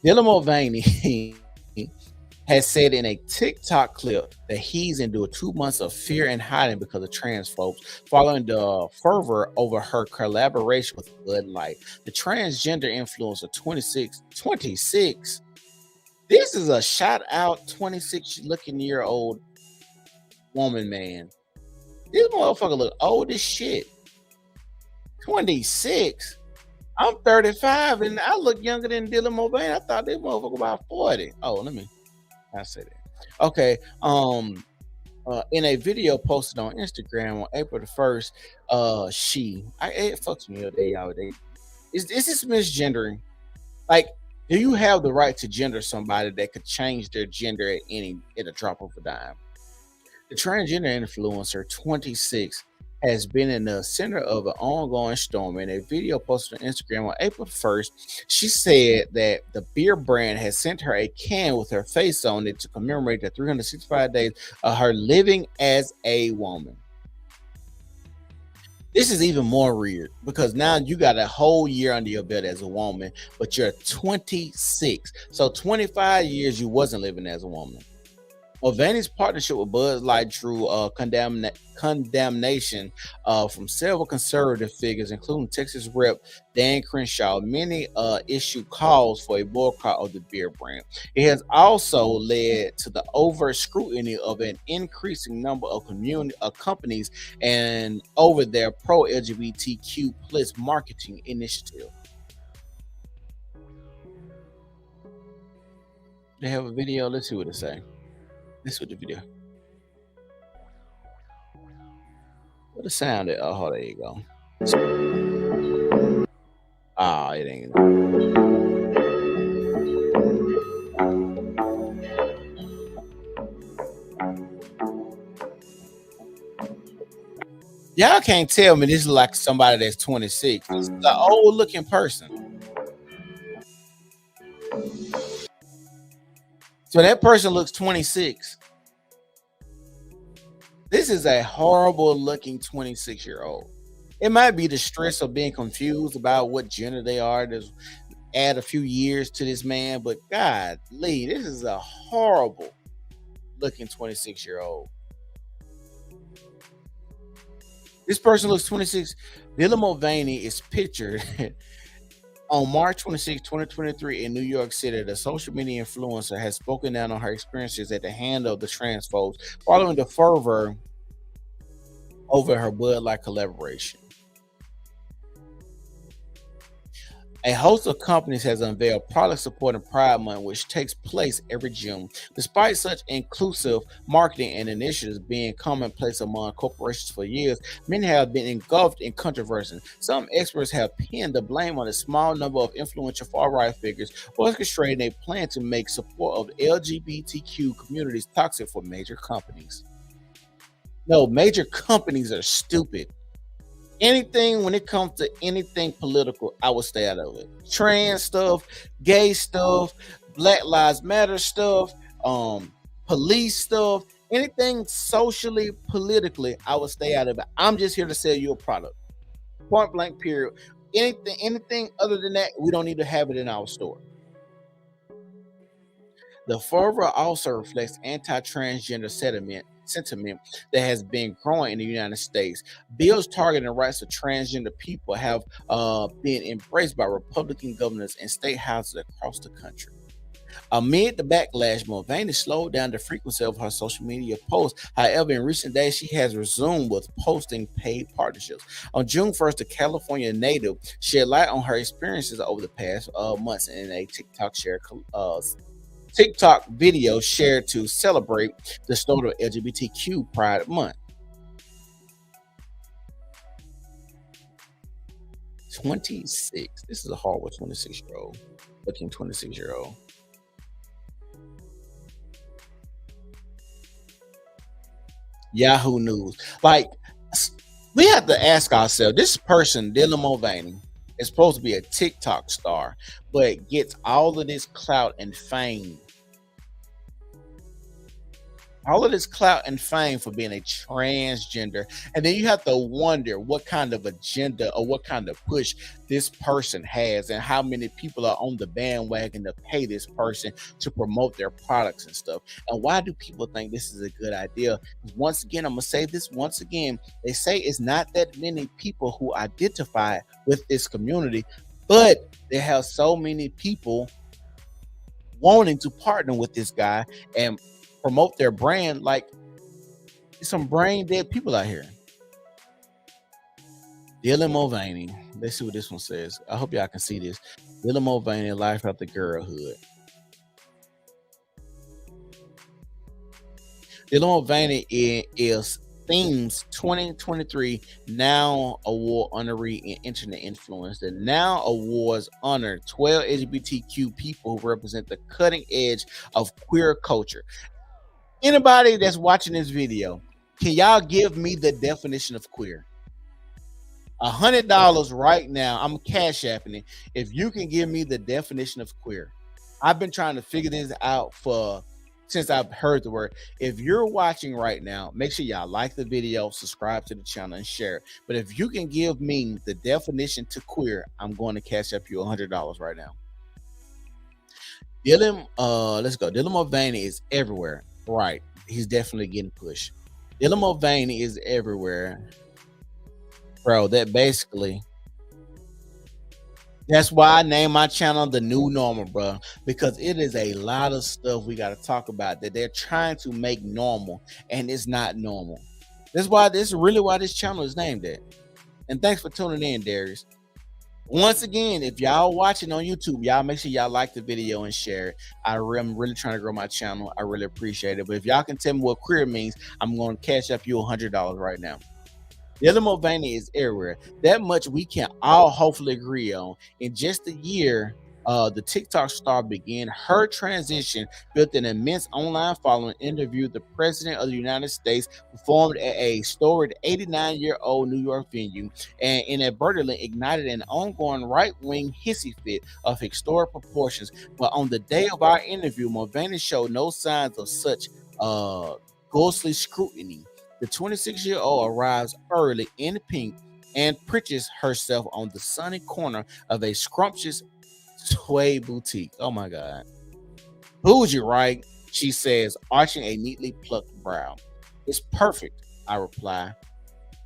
Dylan Mulvaney has said in a TikTok clip that he's endured 2 months of fear and hiding because of transphobes following the fervor over her collaboration with Bud Light. The transgender influencer, 26. This is a shout out 26-year-old woman, man. This motherfucker look old as shit. 26. I'm 35 and I look younger than Dylan Mulvaney. I thought this motherfucker about 40. Oh, I say that. Okay. In a video posted on Instagram on April the 1st, it fucks me up day out day. Is this misgendering? Like, do you have the right to gender somebody that could change their gender at a drop of a dime? The transgender influencer, 26, has been in the center of an ongoing storm. In a video posted on Instagram on April 1st, she said that the beer brand has sent her a can with her face on it to commemorate the 365 days of her living as a woman. This is even more weird because now you got a whole year under your belt as a woman, but you're 26. So 25 years you wasn't living as a woman. Mulvaney's partnership with Bud Light drew condemnation from several conservative figures, including Texas Rep. Dan Crenshaw. Many issued calls for a boycott of the beer brand. It has also led to the overt scrutiny of an increasing number of companies and over their pro-LGBTQ plus marketing initiative. They have a video. Let's see what it say. This with the video. What the sound is? Oh, there you go. It ain't. Y'all can't tell me this is like somebody that's 26. This is an old looking person. So that person looks 26. This is a horrible looking 26-year-old. It might be the stress of being confused about what gender they are to add a few years to this man, but God, Lee, this is a horrible looking 26-year-old. This person looks 26. Dylan Mulvaney is pictured on March 26, 2023 in New York City. The social media influencer has spoken down on her experiences at the hand of the transphobes following the fervor over her Bud Light collaboration. A host of companies has unveiled product supporting Pride Month, which takes place every June. Despite such inclusive marketing and initiatives being commonplace among corporations for years, many have been engulfed in controversy. Some experts have pinned the blame on a small number of influential far-right figures orchestrating a plan to make support of LGBTQ communities toxic for major companies. No, major companies are stupid. Anything when it comes to anything political, I would stay out of it. Trans stuff, gay stuff, Black Lives Matter stuff, police stuff, anything socially, politically, I would stay out of it. I'm just here to sell you a product. Point blank, period. Anything other than that, we don't need to have it in our store. The fervor also reflects anti-transgender sentiment that has been growing in the United States. Bills targeting the rights of transgender people have been embraced by Republican governors and state houses across the country. Amid the backlash, Mulvaney slowed down the frequency of her social media posts. However, in recent days, she has resumed with posting paid partnerships. On June 1st, the California native shed light on her experiences over the past months in a TikTok video shared to celebrate the start of LGBTQ Pride Month. 26. This is a hard one, 26-year-old. Looking 26-year-old. Yahoo News. Like, we have to ask ourselves, this person, Dylan Mulvaney, is supposed to be a TikTok star, but gets all of this clout and fame. All of this clout and fame for being a transgender. And then you have to wonder what kind of agenda or what kind of push this person has and how many people are on the bandwagon to pay this person to promote their products and stuff. And why do people think this is a good idea? Once again, I'm going to say this once again. They say it's not that many people who identify with this community, but they have so many people wanting to partner with this guy and promote their brand. Like, some brain dead people out here. Dylan Mulvaney. Let's see what this one says. I hope y'all can see this. Dylan Mulvaney, life after girlhood. Dylan Mulvaney is Theme's 2023 Now Award honoree in internet influence. The Now Awards honor 12 LGBTQ people who represent the cutting edge of queer culture. Anybody that's watching this video, can y'all give me the definition of queer? $100 right now. I'm cash apping it. If you can give me the definition of queer. I've been trying to figure this out since I've heard the word. If you're watching right now, make sure y'all like the video, subscribe to the channel, and share it. But if you can give me the definition to queer, I'm going to cash up you $100 right now. Dylan, let's go. Dylan Mulvaney is everywhere. Right, he's definitely getting pushed. Dylan Mulvaney is everywhere, bro. That's why I named my channel The New Normal, bro, because it is a lot of stuff we got to talk about that they're trying to make normal, and it's not normal. This is really why this channel is named that. And thanks for tuning in, Darius. Once again, if y'all watching on YouTube, y'all make sure y'all like the video and share it. I'm really trying to grow my channel. I really appreciate it. But if y'all can tell me what queer means, I'm going to cash up you $100 right now. Dylan Mulvaney is everywhere. That much we can all hopefully agree on. In just a year, the TikTok star began her transition, built an immense online following, interviewed the president of the United States, performed at a storied 89-year-old New York venue, and inadvertently ignited an ongoing right-wing hissy fit of historic proportions. But on the day of our interview, Mulvaney showed no signs of such ghostly scrutiny. The 26-year-old arrives early in pink and perches herself on the sunny corner of a scrumptious suede boutique. Oh my God. Bougie, right? She says, arching a neatly plucked brow. It's perfect, I reply.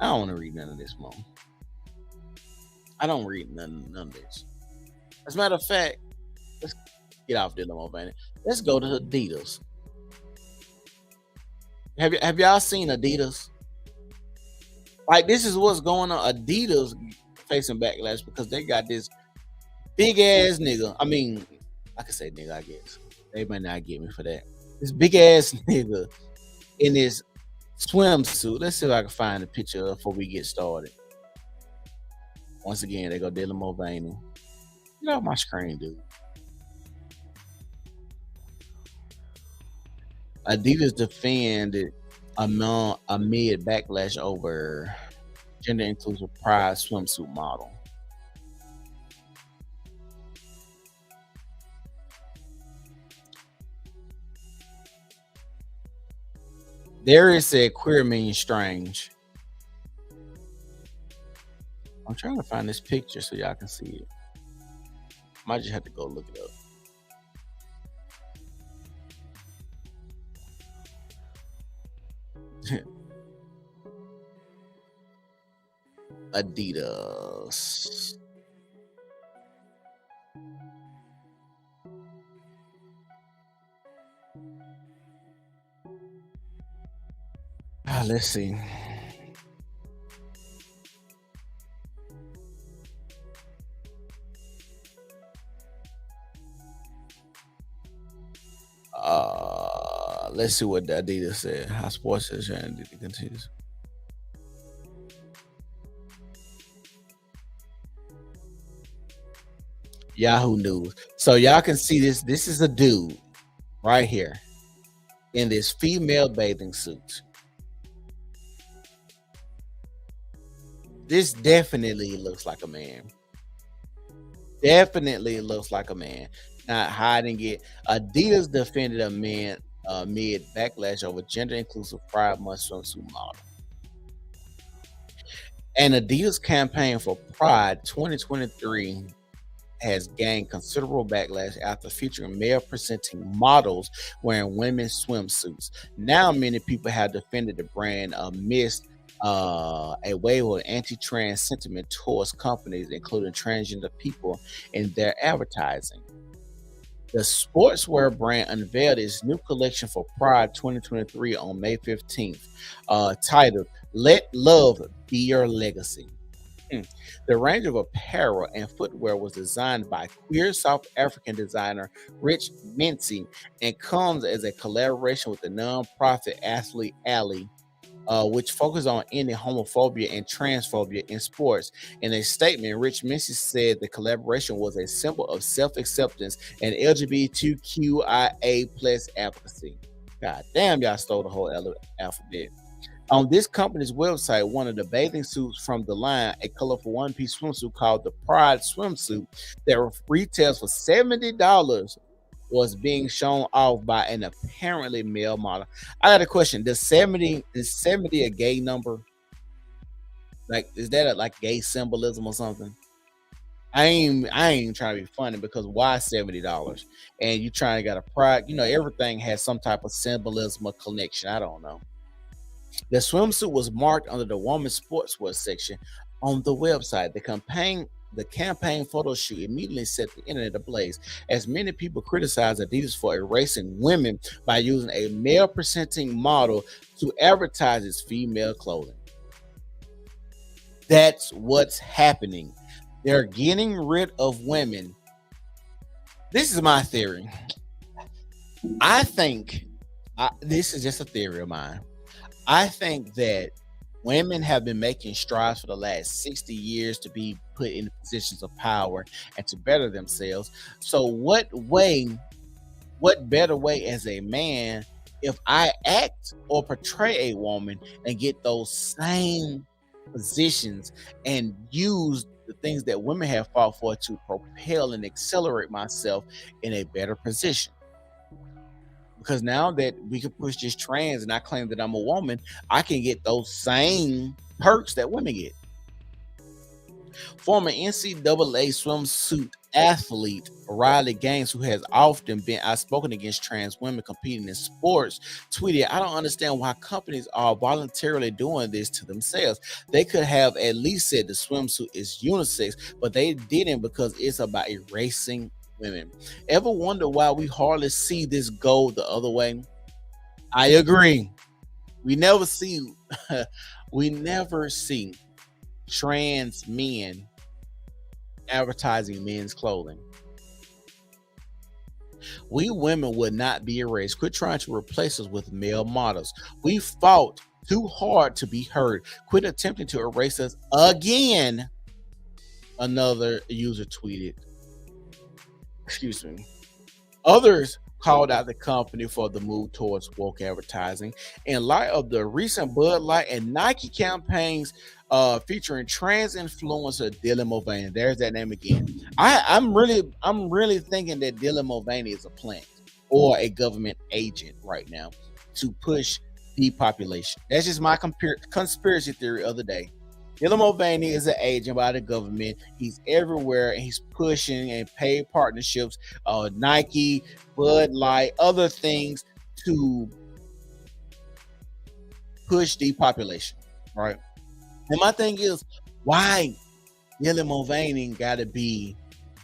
I don't want to read none of this, Mom. I don't read none of this. As a matter of fact, let's get off Dylan Mulvaney. Let's go to Adidas. Have y'all seen Adidas? Like, this is what's going on. Adidas facing backlash because they got this big ass nigga. I mean, I could say nigga, I guess. They might not get me for that. This big ass nigga in this swimsuit. Let's see if I can find a picture before we get started. Once again, they go Dylan Mulvaney. Get off my screen, dude. Adidas defended amid backlash over gender inclusive pride swimsuit model. Darius said queer means strange. I'm trying to find this picture so y'all can see it. Might just have to go look it up. Adidas. Let's see. Let's see what Adidas said. How sports is and it continues. Yahoo News. So y'all can see this. This is a dude right here in this female bathing suit. This definitely looks like a man. Definitely looks like a man. Not hiding it. Adidas defended a man amid backlash over gender inclusive Pride Month swimsuit model. An Adidas campaign for Pride 2023 has gained considerable backlash after featuring male presenting models wearing women's swimsuits. Now many people have defended the brand amidst a wave of anti-trans sentiment towards companies, including transgender people, in their advertising. The sportswear brand unveiled its new collection for Pride 2023 on May 15th, titled "Let Love Be Your Legacy." The range of apparel and footwear was designed by queer South African designer Rich Mincy and comes as a collaboration with the nonprofit Athlete Alley, which focuses on ending homophobia and transphobia in sports. In a statement, Rich Mincy said the collaboration was a symbol of self-acceptance and LGBTQIA plus advocacy. God damn, y'all stole the whole alphabet. On this company's website, one of the bathing suits from the line, a colorful one-piece swimsuit called the Pride swimsuit that retails for $70, was being shown off by an apparently male model. I got a question. Is 70 a gay number? Like, is that like gay symbolism or something? I ain't trying to be funny, because why $70? And you trying to get a Pride, everything has some type of symbolism or connection. I don't know. The swimsuit was marked under the women's sportswear section on the website. The campaign photo shoot immediately set the internet ablaze, as many people criticized Adidas for erasing women by using a male presenting model to advertise its female clothing. That's what's happening. They're getting rid of women. This is my theory. I think, this is just a theory of mine. I think that women have been making strides for the last 60 years to be put in positions of power and to better themselves. So what better way as a man, if I act or portray a woman and get those same positions and use the things that women have fought for to propel and accelerate myself in a better position? Because now that we can push this trans and I claim that I'm a woman, I can get those same perks that women get. Former NCAA swimsuit athlete Riley Gaines, who has often been outspoken against trans women competing in sports, tweeted, "I don't understand why companies are voluntarily doing this to themselves. They could have at least said the swimsuit is unisex, but they didn't, because it's about erasing women. Ever wonder why we hardly see this go the other way?" I agree. We never see trans men advertising men's clothing. We women would not be erased. Quit trying to replace us with male models. We fought too hard to be heard. Quit attempting to erase us again. Another user tweeted. Excuse me. Others called out the company for the move towards woke advertising in light of the recent Bud Light and Nike campaigns featuring trans influencer Dylan Mulvaney. There's that name again. I'm really thinking that Dylan Mulvaney is a plant or a government agent right now to push depopulation. That's just my conspiracy theory of the day. Dylan Mulvaney is an agent by the government. He's everywhere, and he's pushing and paid partnerships, Nike, Bud Light, other things to push depopulation, right? And my thing is, why Dylan Mulvaney got to be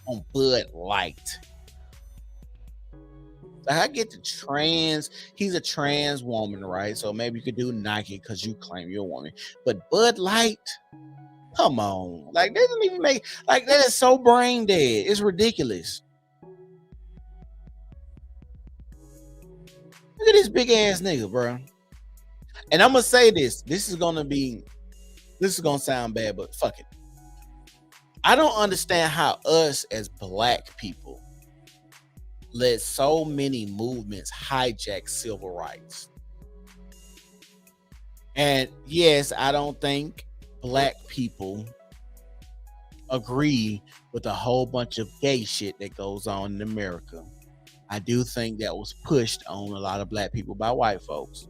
on Bud Light? I get the trans, he's a trans woman, right? So maybe you could do Nike because you claim you're a woman. But Bud Light, come on. Like, that doesn't even make, like, that is so brain dead. It's ridiculous. Look at this big ass nigga, bro. And I'm going to say this. This is going to sound bad, but fuck it. I don't understand how us as black people let so many movements hijack civil rights. And yes, I don't think black people agree with a whole bunch of gay shit that goes on in America. I do think that was pushed on a lot of black people by white folks.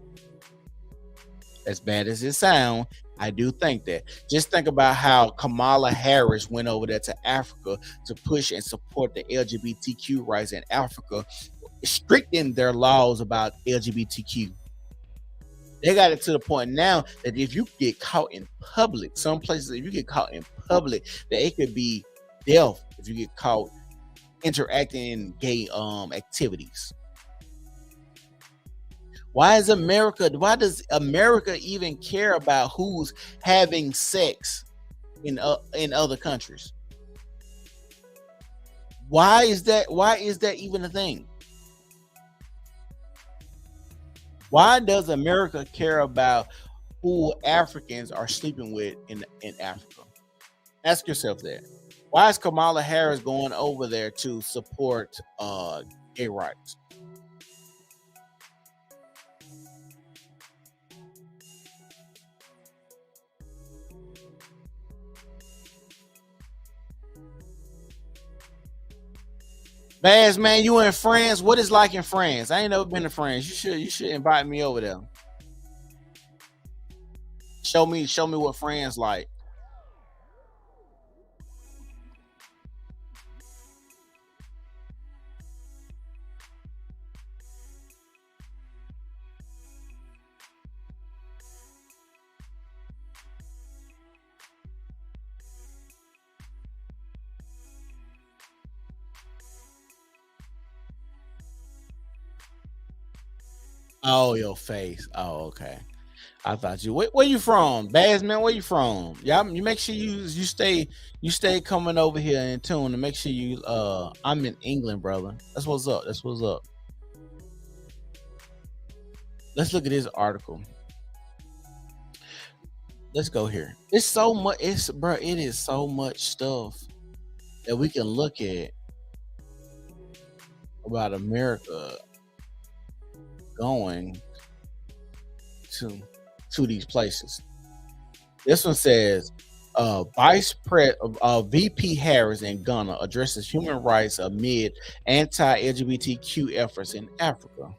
As bad as it sounds, I do think that. Just think about how Kamala Harris went over there to Africa to push and support the LGBTQ rights in Africa, restricting their laws about LGBTQ. They got it to the point now that if you get caught in public, some places, if you get caught in public, that it could be death if you get caught interacting in gay activities. Why does America even care about who's having sex in other countries? Why is that even a thing? Why does America care about who Africans are sleeping with in Africa? Ask yourself that. Why is Kamala Harris going over there to support gay rights? Baz, man, you in France? What is like in France? I ain't never been to France. You should invite me over there. Show me what France like. Oh, your face. Oh, okay. I thought you. Where you from, Baz, man? Where you from? Yeah, you make sure you stay coming over here in tune and make sure you. I'm in England, brother. That's what's up. That's what's up. Let's look at this article. Let's go here. It's so much. It is so much stuff that we can look at about America going to these places. This one says Vice President VP Harris in Ghana addresses human rights amid anti-LGBTQ efforts in Africa.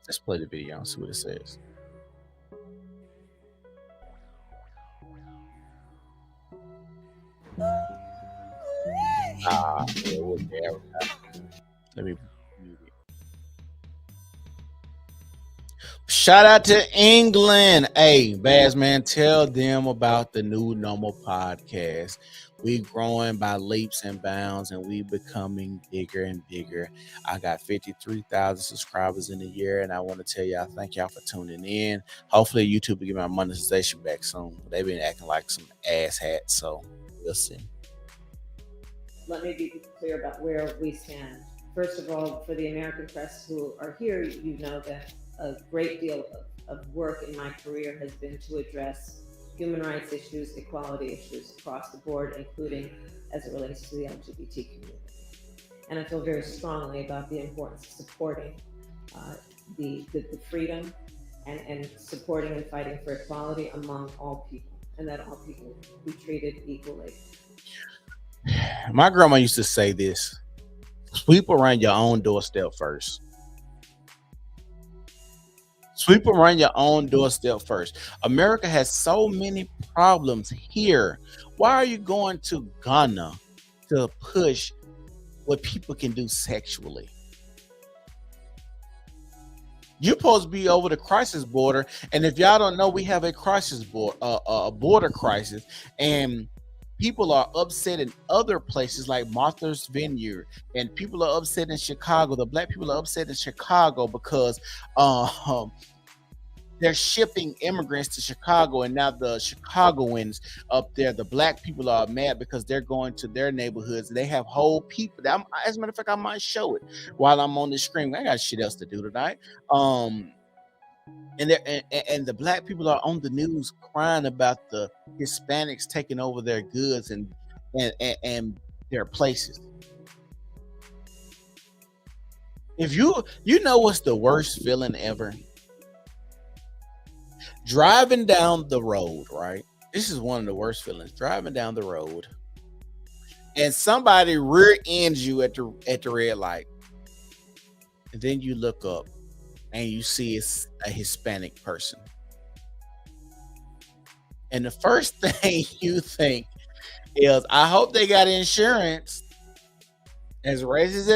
Let's play the video and see what it says. Let me. Shout out to England. Hey, Baz, man, tell them about the New Normal podcast. We growing by leaps and bounds, and we becoming bigger and bigger. I got 53,000 subscribers in a year, and I want to tell y'all, thank y'all for tuning in. Hopefully, YouTube will get my monetization back soon. They've been acting like some ass hats, so we'll see. let me be clear about where we stand. First of all, for the American press who are here, you know that a great deal of work in my career has been to address human rights issues, equality issues across the board, including as it relates to the LGBT community. And I feel very strongly about the importance of supporting the freedom and supporting and fighting for equality among all people, and that all people be treated equally. My grandma used to say this: sweep around your own doorstep first. Sweep around your own doorstep first. America has so many problems here. Why are you going to Ghana to push what people can do sexually? You're supposed to be over the crisis border, and if y'all don't know, we have a crisis border crisis, and people are upset in other places like Martha's Vineyard, and people are upset in Chicago. The black people are upset in Chicago because they're shipping immigrants to Chicago, and now the Chicagoans up there, the black people are mad because they're going to their neighborhoods. They have whole people. As a matter of fact, I might show it while I'm on this screen. I got shit else to do tonight. And the black people are on the news crying about the Hispanics taking over their goods and their places. If you know what's the worst feeling ever? Driving down the road, right? This is one of the worst feelings. Driving down the road and somebody rear ends you at the red light. And then you look up and you see it's a Hispanic person. And the first thing you think is, I hope they got insurance. As racist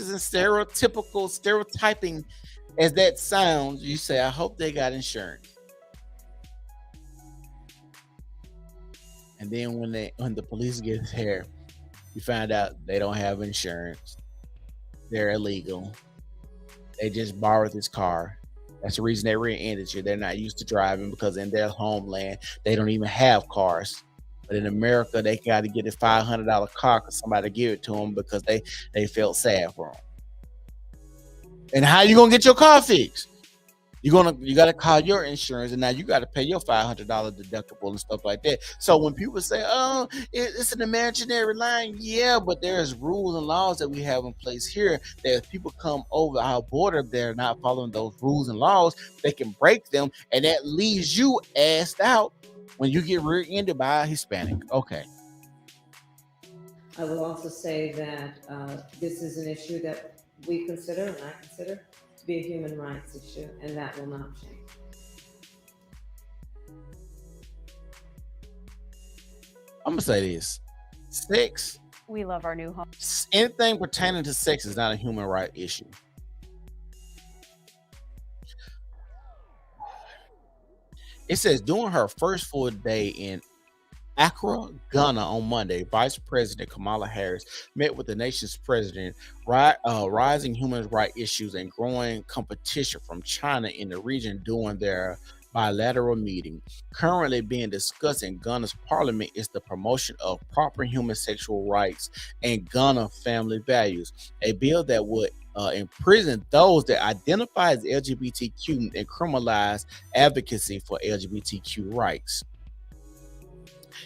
and stereotyping as that sounds, you say, I hope they got insurance. And then when the police get there, you find out they don't have insurance. They're illegal. They just borrowed this car. That's the reason they rear-ended you. They're not used to driving because in their homeland, they don't even have cars. But in America, they got to get a $500 car because somebody give it to them because they felt sad for them. And how you gonna get your car fixed? You got to call your insurance, and now you got to pay your $500 deductible and stuff like that. So when people say, "Oh, it's an imaginary line," yeah, but there's rules and laws that we have in place here that if people come over our border, they're not following those rules and laws, they can break them, and that leaves you assed out when you get rear-ended by a Hispanic. Okay. I will also say that this is an issue that we consider, and I consider, to be a human rights issue, and that will not change. I'm gonna say this: sex. We love our new home. Anything pertaining to sex is not a human right issue. It says during her first full day in Accra, Ghana on Monday, Vice President Kamala Harris met with the nation's president, rising human rights issues and growing competition from China in the region during their bilateral meeting. Currently being discussed in Ghana's parliament is the promotion of proper human sexual rights and Ghana family values, a bill that would imprison those that identify as LGBTQ and criminalize advocacy for LGBTQ rights.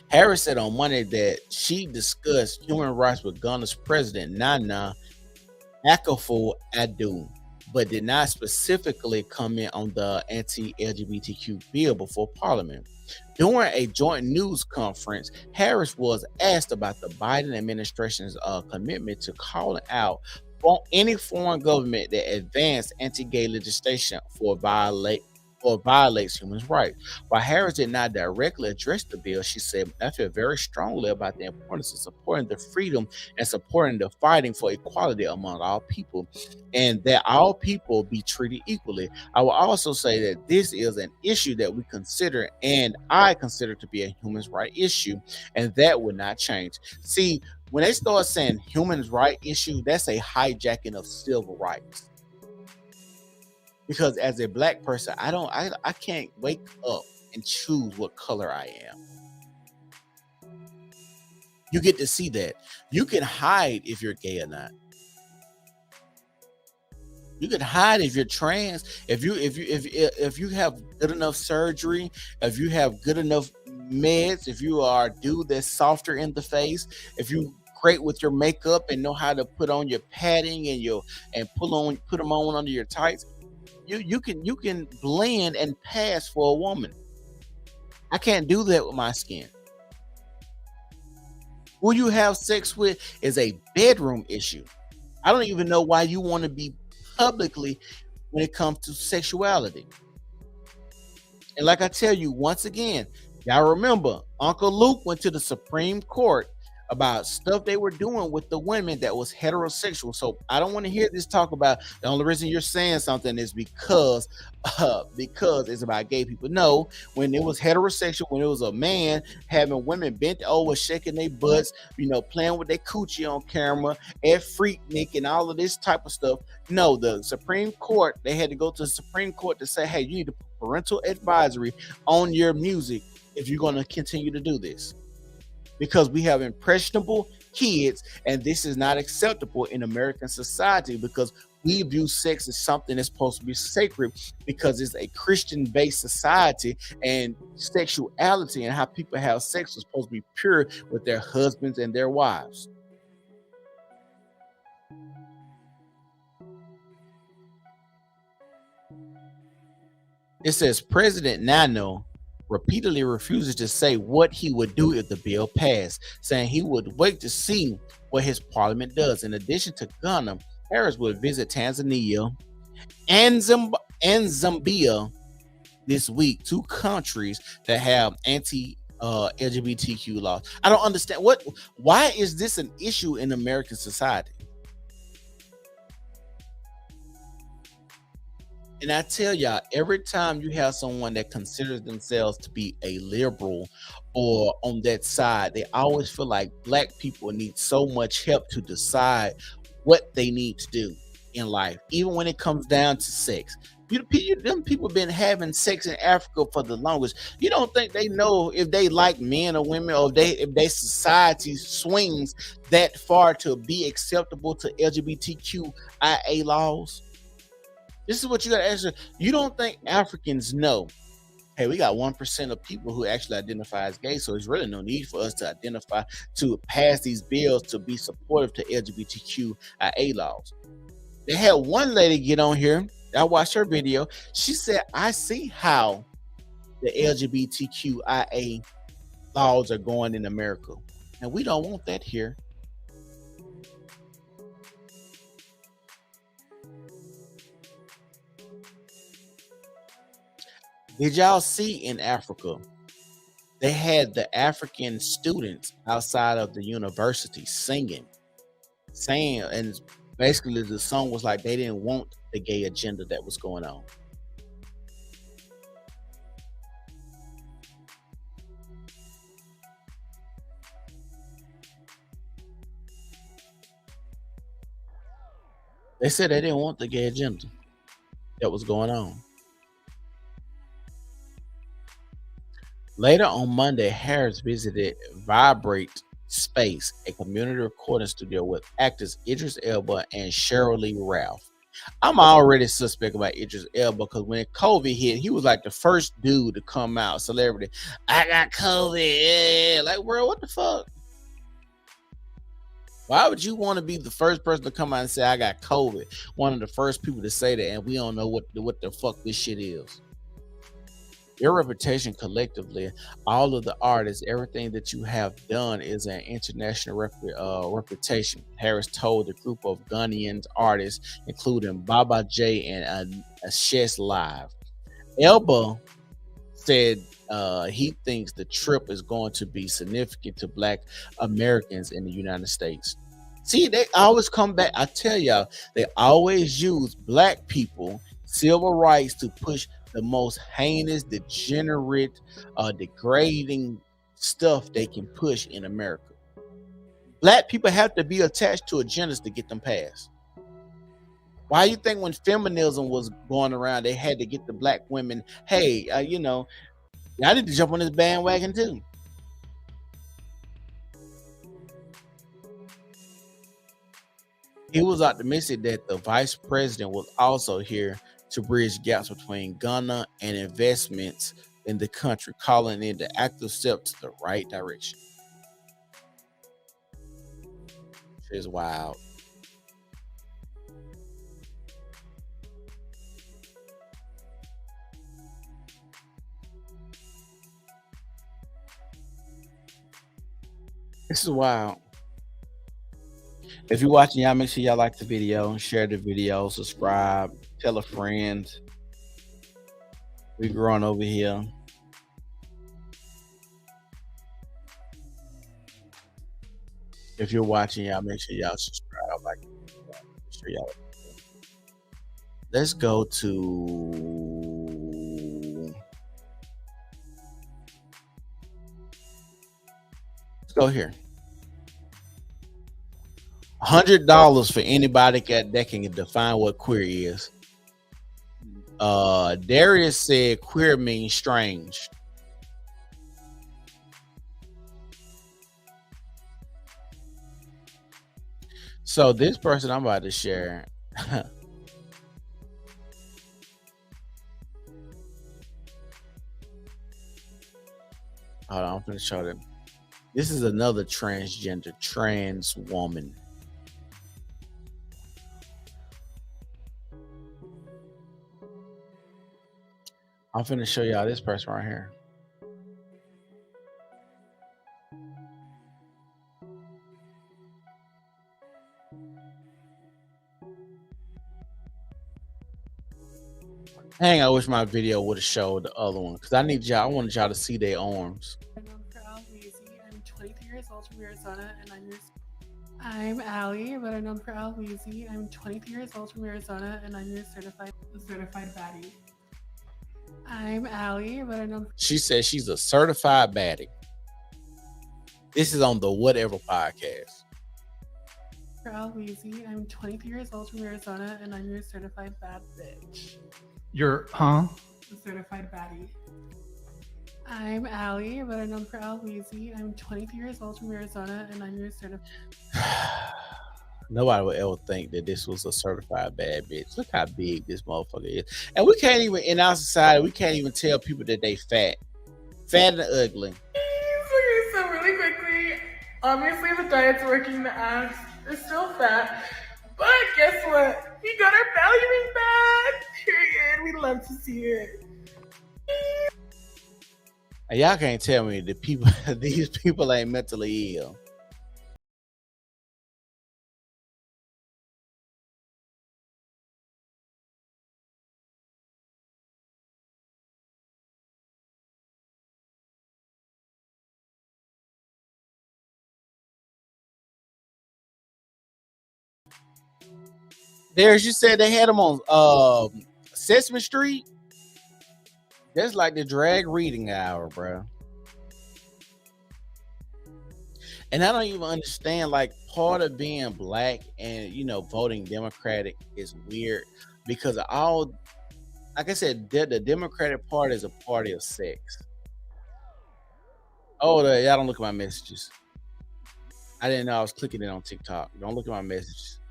Harris said on Monday that she discussed human rights with Ghana's president, Nana Akufo-Addo, but did not specifically comment on the anti-LGBTQ bill before Parliament. During a joint news conference, Harris was asked about the Biden administration's commitment to calling out any foreign government that advanced anti-gay legislation violates human rights. While Harris did not directly address the bill, she said, I feel very strongly about the importance of supporting the freedom and supporting the fighting for equality among all people, and that all people be treated equally. I will also say that this is an issue that we consider, and I consider to be a human rights issue, and that would not change. See, when they start saying human rights issue, that's a hijacking of civil rights. Because as a black person, I can't wake up and choose what color I am. You get to see that. You can hide if you're gay or not. You can hide if you're trans. If you have good enough surgery, if you have good enough meds, if you are a dude that's softer in the face, if you great with your makeup and know how to put on your padding and put them on under your tights, you can blend and pass for a woman. I can't do that with my skin. Who you have sex with is a bedroom issue. I don't even know why you want to be publicly when it comes to sexuality. And like I tell you, once again, y'all remember Uncle Luke went to the Supreme Court about stuff they were doing with the women that was heterosexual. So I don't want to hear this talk about the only reason you're saying something is because it's about gay people. No, when it was heterosexual, when it was a man having women bent over, shaking their butts, playing with their coochie on camera, and Freaknik and all of this type of stuff. No, the Supreme Court, they had to go to the Supreme Court to say, hey, you need a parental advisory on your music if you're going to continue to do this. Because we have impressionable kids, and this is not acceptable in American society because we view sex as something that's supposed to be sacred because it's a Christian-based society, and sexuality and how people have sex is supposed to be pure with their husbands and their wives. It says President Nano repeatedly refuses to say what he would do if the bill passed, saying he would wait to see what his parliament does. In addition to Ghana, Harris would visit Tanzania and Zambia this week, 2 countries that have anti-LGBTQ laws. I don't understand why is this an issue in American society? And I tell y'all, every time you have someone that considers themselves to be a liberal or on that side, they always feel like black people need so much help to decide what they need to do in life, even when it comes down to sex. Them people been having sex in Africa for the longest. You don't think they know if they like men or women, or if they society swings that far to be acceptable to LGBTQIA laws? This is what you got to answer. You don't think Africans know, hey, we got 1% of people who actually identify as gay, so there's really no need for us to pass these bills to be supportive to LGBTQIA laws. They had one lady get on here. I watched her video. She said, I see how the LGBTQIA laws are going in America, and we don't want that here. Did y'all see in Africa, they had the African students outside of the university saying, and basically the song was like they didn't want the gay agenda that was going on. They said they didn't want the gay agenda that was going on. Later on Monday, Harris visited Vibrate Space, a community recording studio with actors Idris Elba and Sheryl Lee Ralph. I'm already suspect about Idris Elba because when COVID hit, he was like the first dude to come out, celebrity. I got COVID. Yeah. Like, bro, what the fuck? Why would you want to be the first person to come out and say, I got COVID? One of the first people to say that, and we don't know what the fuck this shit is. Your reputation collectively, all of the artists, everything that you have done is an international reputation, Harris told the group of Ghanaian artists, including Baba J and Ashes Live. Elba said he thinks the trip is going to be significant to Black Americans in the United States. See, they always come back. I tell y'all, they always use Black people, civil rights to push the most heinous, degenerate, degrading stuff they can push in America. Black people have to be attached to agendas to get them passed. Why you think when feminism was going around, they had to get the Black women, hey, y'all need to jump on this bandwagon too. He was optimistic that the vice president was also here to bridge gaps between Ghana and investments in the country, calling it the active step to the right direction. It's wild. This is wild. If you're watching, y'all make sure y'all like the video, share the video, subscribe, tell a friend. We growing over here. If you're watching, y'all make sure y'all subscribe. Like, make sure y'all. Let's go to. Let's go here. $100 for anybody that can define what queer is. Darius said queer means strange. So this person I'm about to share. Hold on, I'm gonna show them. This is another transgender, trans woman. I'm finna show y'all this person right here. Dang, I wish my video would have showed the other one because I wanted y'all to see their arms. I'm 23 years old from Arizona, and I'm Allie, better known for Al Weezy. I'm 23 years old from Arizona, and I'm your certified baddie. I'm Allie, better known. She says she's a certified baddie. This is on the Whatever podcast. For Al Weezy, I'm 23 years old from Arizona, and I'm your certified bad bitch. You're, A certified baddie. I'm Allie, better known for Al Weezy. I'm 23 years old from Arizona, and I'm your certified. Nobody would ever think that this was a certified bad bitch. Look how big this motherfucker is. And we can't even, in our society, we can't even tell people that they fat. Fat and ugly. Okay, so really quickly, obviously the diet's working, the abs are still fat, but guess what? We got our belly ring back. Period. We love to see it. And y'all can't tell me that people, these people ain't mentally ill. There's, you said they had them on Sesame Street. That's like the drag reading hour, bro. And I don't even understand, like, part of being black and, you know, voting Democratic is weird because all, like I said, the Democratic Party is a party of sex. Oh, y'all don't look at my messages. I didn't know I was clicking it on TikTok. Don't look at my messages.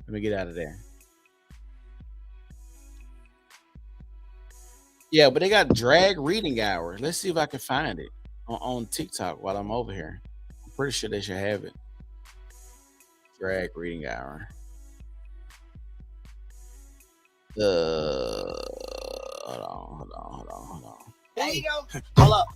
Let me get out of there. Yeah, but they got drag reading hours. Let's see if I can find it on TikTok while I'm over here. I'm pretty sure they should have it. Drag reading hour. Hold on. There you go. Hold up.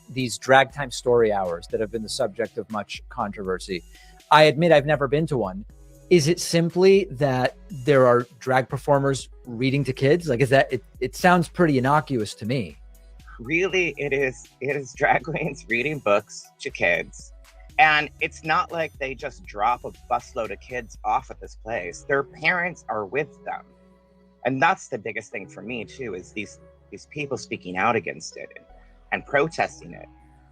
These drag time story hours that have been the subject of much controversy. I admit I've never been to one. Is it simply that there are drag performers reading to kids? Like, is that it sounds pretty innocuous to me. Really, it is drag queens reading books to kids. And it's not like they just drop a busload of kids off at this place. Their parents are with them. And that's the biggest thing for me too, is these people speaking out against it and protesting it.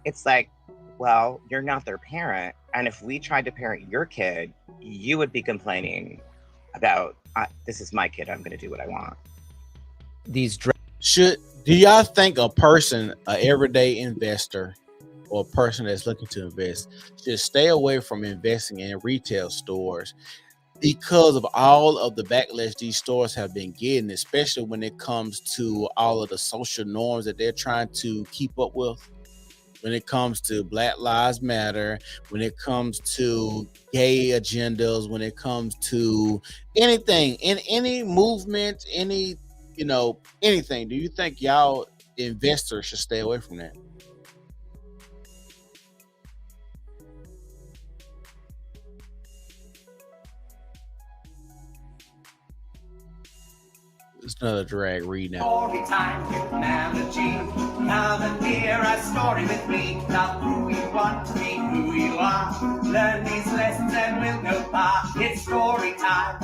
It's like, well, you're not their parent. And if we tried to parent your kid, you would be complaining about this is my kid. I'm going to do what I want. These do y'all think a person, an everyday investor, or a person that's looking to invest should stay away from investing in retail stores because of all of the backlash these stores have been getting, especially when it comes to all of the social norms that they're trying to keep up with? When it comes to Black Lives Matter, when it comes to gay agendas, when it comes to anything in any movement, any, anything, do you think y'all investors should stay away from that? It's another drag read now. Story time with Mama G. Come and hear a story with me. Not who you want to be, who you are. Learn these lessons and we'll go far. It's story time.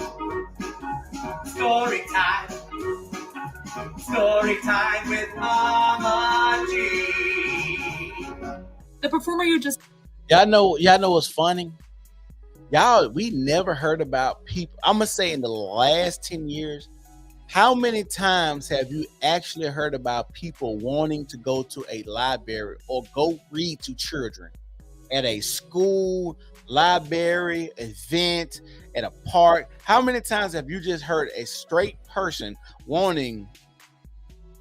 Story time. Story time with Mama G. The performer you just... Y'all know what's funny? We never heard about people. I'm going to say in the last 10 years, how many times have you actually heard about people wanting to go to a library or go read to children at a school, library, event, at a park? How many times have you just heard a straight person wanting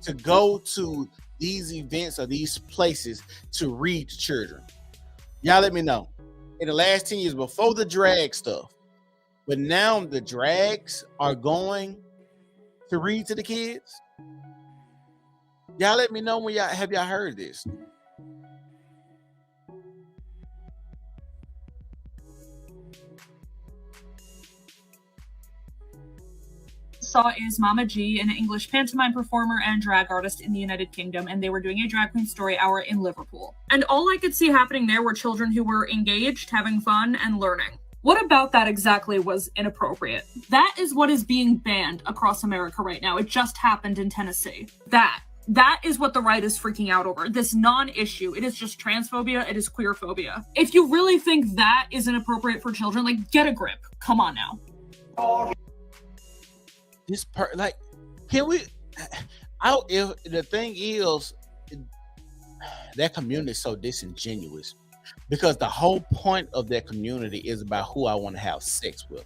to go to these events or these places to read to children? Y'all let me know. In the last 10 years, before the drag stuff, but now the drags are going to read to the kids. Y'all let me know when y'all heard this. Saw is Mama G, an English pantomime performer and drag artist in the United Kingdom, and they were doing a drag queen story hour in Liverpool. And all I could see happening there were children who were engaged, having fun, and learning. What about that exactly was inappropriate? That is what is being banned across America right now. It just happened in Tennessee. That is what the right is freaking out over. This non-issue. It is just transphobia. It is queerphobia. If you really think that is inappropriate for children, get a grip. Come on now. Can we? If the thing is, that community is so disingenuous. Because the whole point of that community is about who I want to have sex with.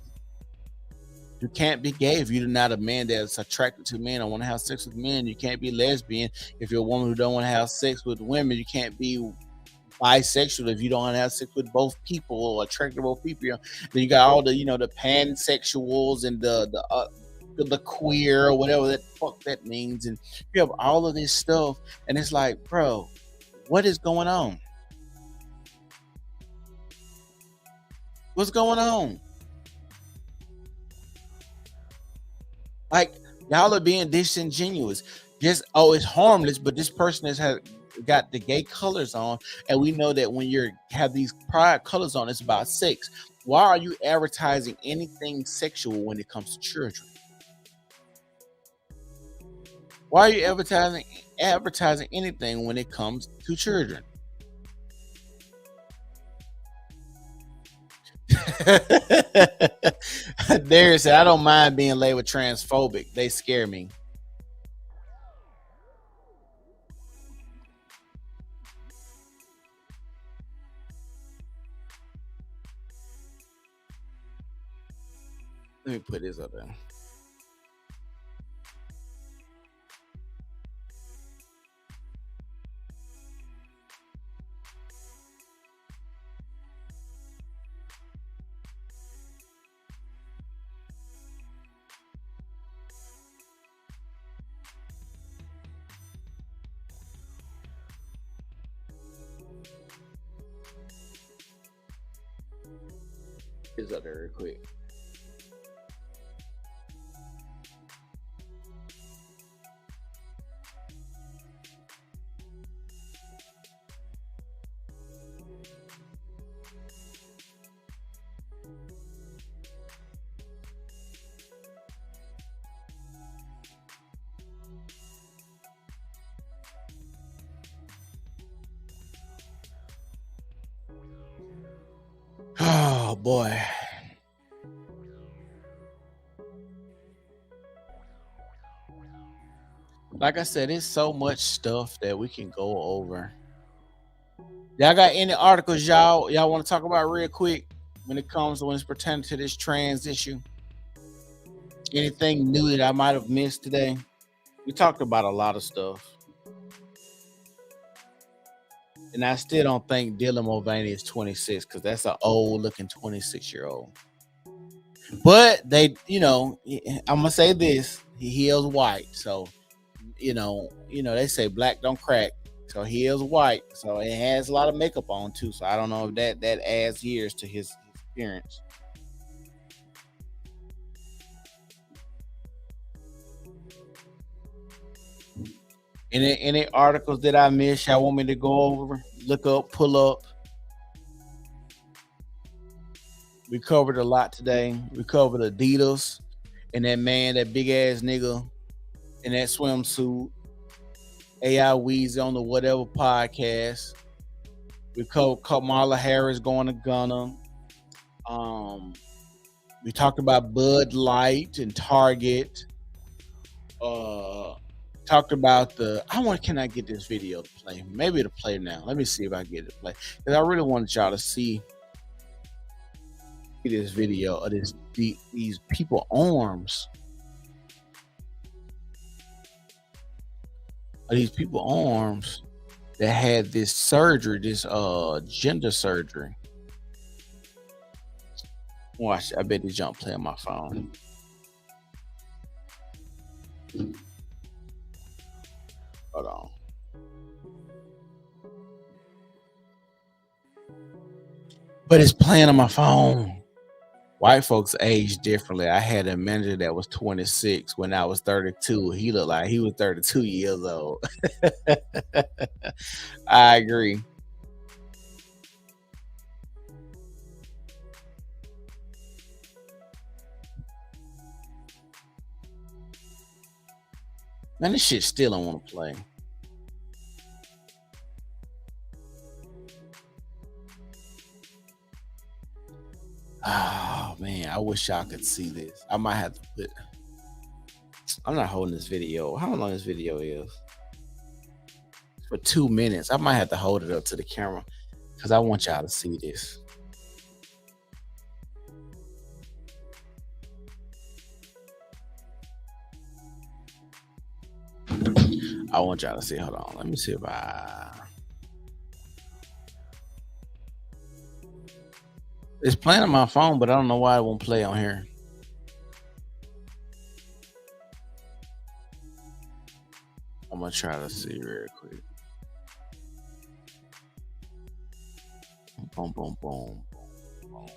You can't be gay if you're not a man that's attracted to men. I want to have sex with men. You can't be lesbian if you're a woman who don't want to have sex with women. You can't be bisexual if you don't want to have sex with both people or attracted to both people. Then you got all the the pansexuals and the queer or whatever that fuck that means, and you have all of this stuff, and it's like, bro, what is going on? What's going on? Y'all are being disingenuous. Just, it's harmless, but this person has got the gay colors on, and we know that when you have these pride colors on, it's about sex. Why are you advertising anything sexual when it comes to children? Why are you advertising anything when it comes to children? Darius said, I don't mind being labeled transphobic. They scare me. Let me put this up there. Is up there real quick. Oh boy. like I said, it's so much stuff that we can go over. Y'all got any articles y'all want to talk about real quick when it's pertaining to this trans issue? Anything new that I might have missed today? We talked about a lot of stuff. And I still don't think Dylan Mulvaney is 26 because that's an old looking 26-year-old. But they, I'm gonna say this: he is white, so they say black don't crack. So he is white, so it has a lot of makeup on too. So I don't know if that adds years to his appearance. Any articles that I missed y'all want me to go over, look up, pull up? We covered a lot today. We covered Adidas and that man, that big ass nigga in that swimsuit. AI Weezy on the whatever podcast. We covered Kamala Harris going to Ghana. We talked about Bud Light and Target. Talked about can I get this video to play? Maybe it'll play now. Let me see if I can get it to play. Because I really wanted y'all to see this video of these people arms. These people arms that had this surgery, this gender surgery. Watch, I bet this jump play on my phone. Hold on. But it's playing on my phone. White folks age differently. I had a manager that was 26 when I was 32. He looked like he was 32 years old. I agree. Man, this shit still don't want to play. Oh man, I wish y'all could see this. I might have to put. I'm not holding this video. How long this video is? For 2 minutes. I might have to hold it up to the camera because I want y'all to see this. I want y'all to see. Hold on. Let me see if it's playing on my phone, but I don't know why it won't play on here. I'm gonna try to see real quick. Boom, boom, boom, boom.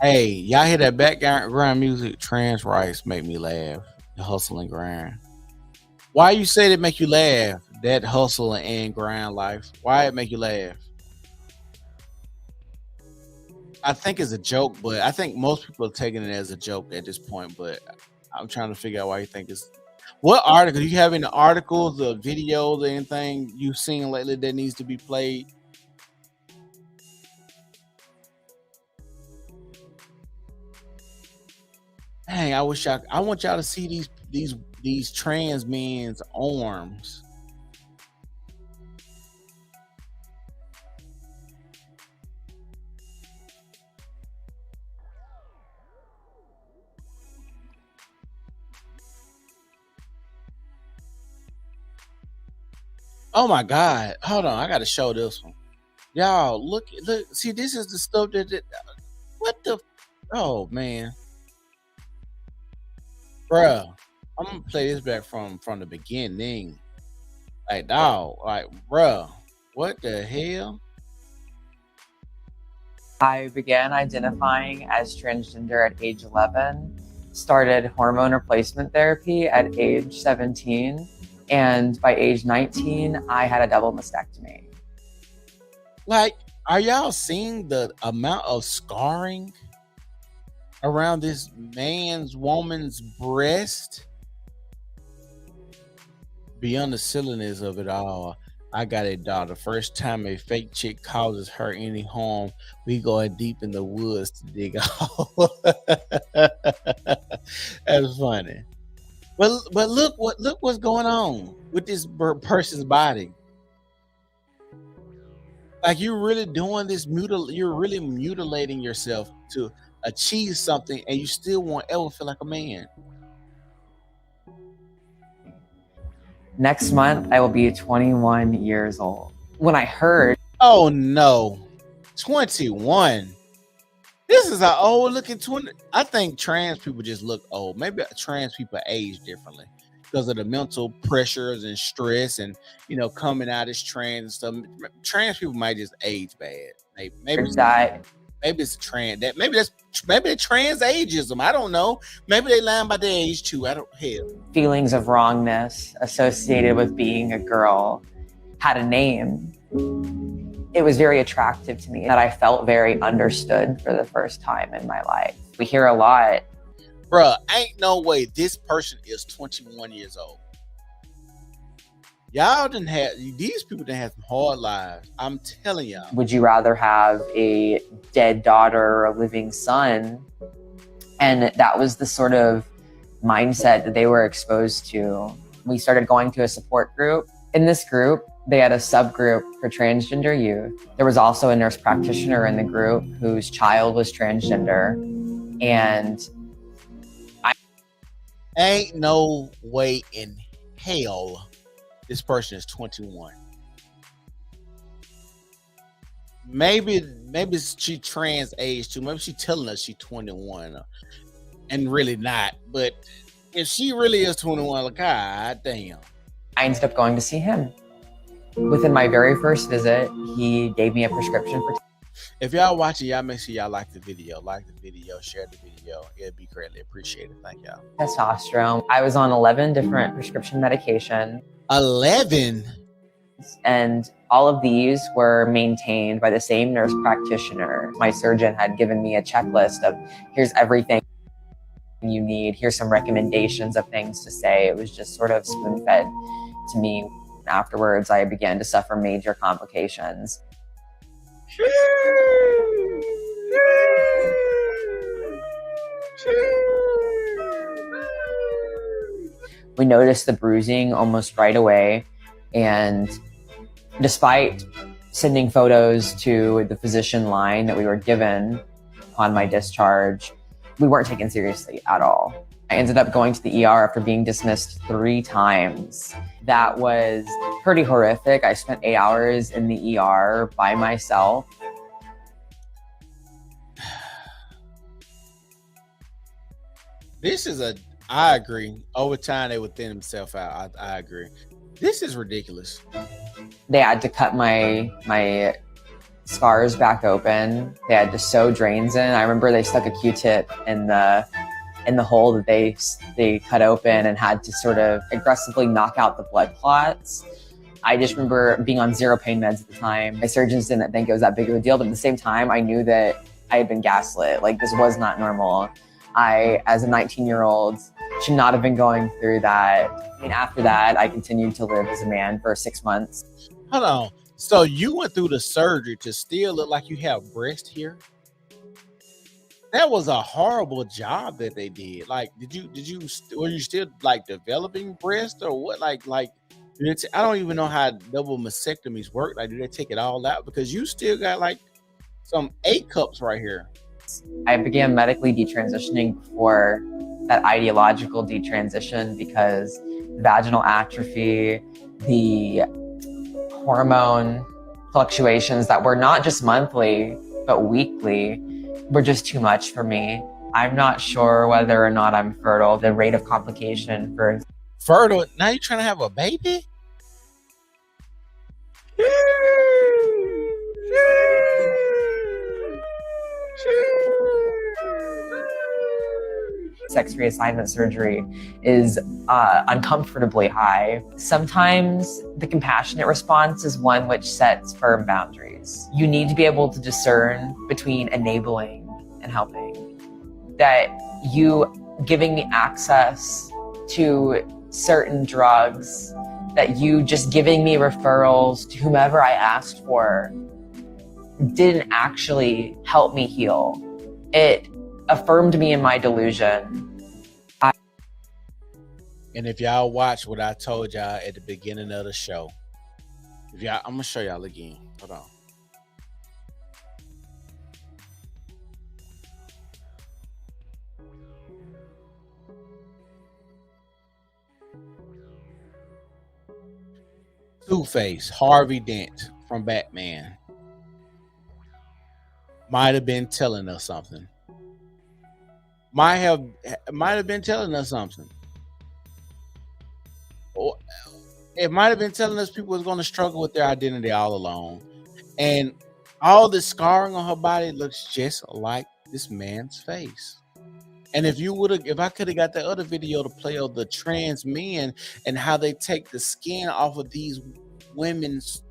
Hey, y'all hear that background music? Trans rights make me laugh. The hustle and grind. Why you say that make you laugh? That hustle and grind life. Why it make you laugh? I think it's a joke, but I think most people are taking it as a joke at this point. But I'm trying to figure out why you think it's. What article? Do you have any articles or videos or anything you've seen lately that needs to be played? Dang, I want y'all to see these trans men's arms. Oh my God. Hold on. I got to show this one. Y'all, look. See, this is the stuff that what the? Oh, man. Bruh. I'm going to play this back from the beginning. Like, dog. Like, bruh. What the hell? I began identifying as transgender at age 11, started hormone replacement therapy at age 17, and by age 19, I had a double mastectomy. Like, are y'all seeing the amount of scarring around this woman's breast? Beyond the silliness of it all, I got it, dog. The first time a fake chick causes her any harm, we go deep in the woods to dig a hole. That's funny. But look what's going on with this person's body. Like you're really doing this you're really mutilating yourself to achieve something, and you still won't ever feel like a man. Next month, I will be 21 years old. When I heard, oh no, 21. This is an old looking 20. I think trans people just look old. Maybe trans people age differently because of the mental pressures and stress and, you know, coming out as trans and stuff. Trans people might just age bad. Maybe it's trans. Maybe it's trans ageism. I don't know. Maybe they lying about their age too. feelings of wrongness associated with being a girl had a name. It was very attractive to me that I felt very understood for the first time in my life. We hear a lot. Bruh, ain't no way this person is 21 years old. These people didn't have some hard lives. I'm telling y'all. Would you rather have a dead daughter or a living son? And that was the sort of mindset that they were exposed to. We started going to a support group. In this group, they had a subgroup for transgender youth. There was also a nurse practitioner in the group whose child was transgender. And ain't no way in hell this person is 21. Maybe she trans age too. Maybe she telling us she's 21 and really not. But if she really is 21, like, god damn. I ended up going to see him. Within my very first visit, he gave me a prescription for. If y'all watching, y'all make sure y'all like the video, share the video. It'd be greatly appreciated. Thank y'all. Testosterone. I was on 11 different prescription medication. 11? And all of these were maintained by the same nurse practitioner. My surgeon had given me a checklist of here's everything you need. Here's some recommendations of things to say. It was just sort of spoon-fed to me. Afterwards, I began to suffer major complications. We noticed the bruising almost right away, and despite sending photos to the physician line that we were given upon my discharge, we weren't taken seriously at all. I ended up going to the ER after being dismissed 3 times. That was pretty horrific. I spent 8 hours in the ER by myself. I agree. Over time, they would thin themselves out. I agree. This is ridiculous. They had to cut my scars back open. They had to sew drains in. I remember they stuck a Q-tip in the hole that they cut open and had to sort of aggressively knock out the blood clots. I just remember being on 0 pain meds at the time. My surgeons didn't think it was that big of a deal, but at the same time, I knew that I had been gaslit. Like, this was not normal. I, as a 19-year-old, should not have been going through that. I mean, after that, I continued to live as a man for 6 months. Hold on. So you went through the surgery to still look like you have breast here? That was a horrible job that they did. Like, were you still like developing breast or what? Like, I don't even know how double mastectomies work. Like, do they take it all out? Because you still got like some A cups right here. I began medically detransitioning before that ideological detransition because vaginal atrophy, the hormone fluctuations that were not just monthly, but weekly, were just too much for me. I'm not sure whether or not I'm fertile. The rate of complication for fertile. Now you're trying to have a baby? Sex reassignment surgery is uncomfortably high. Sometimes the compassionate response is one which sets firm boundaries. You need to be able to discern between enabling and helping. That you giving me access to certain drugs, that you just giving me referrals to whomever I asked for didn't actually help me heal. It affirmed me in my delusion. And if y'all watch what I told y'all at the beginning of the show, I'm gonna show y'all again. Hold on. Two-Face, Harvey Dent from Batman, might have been telling us something. Might have been telling us something. Or it might have been telling us people was going to struggle with their identity all along. And all the scarring on her body looks just like this man's face. And if I could have got that other video to play of the trans men and how they take the skin off of these women's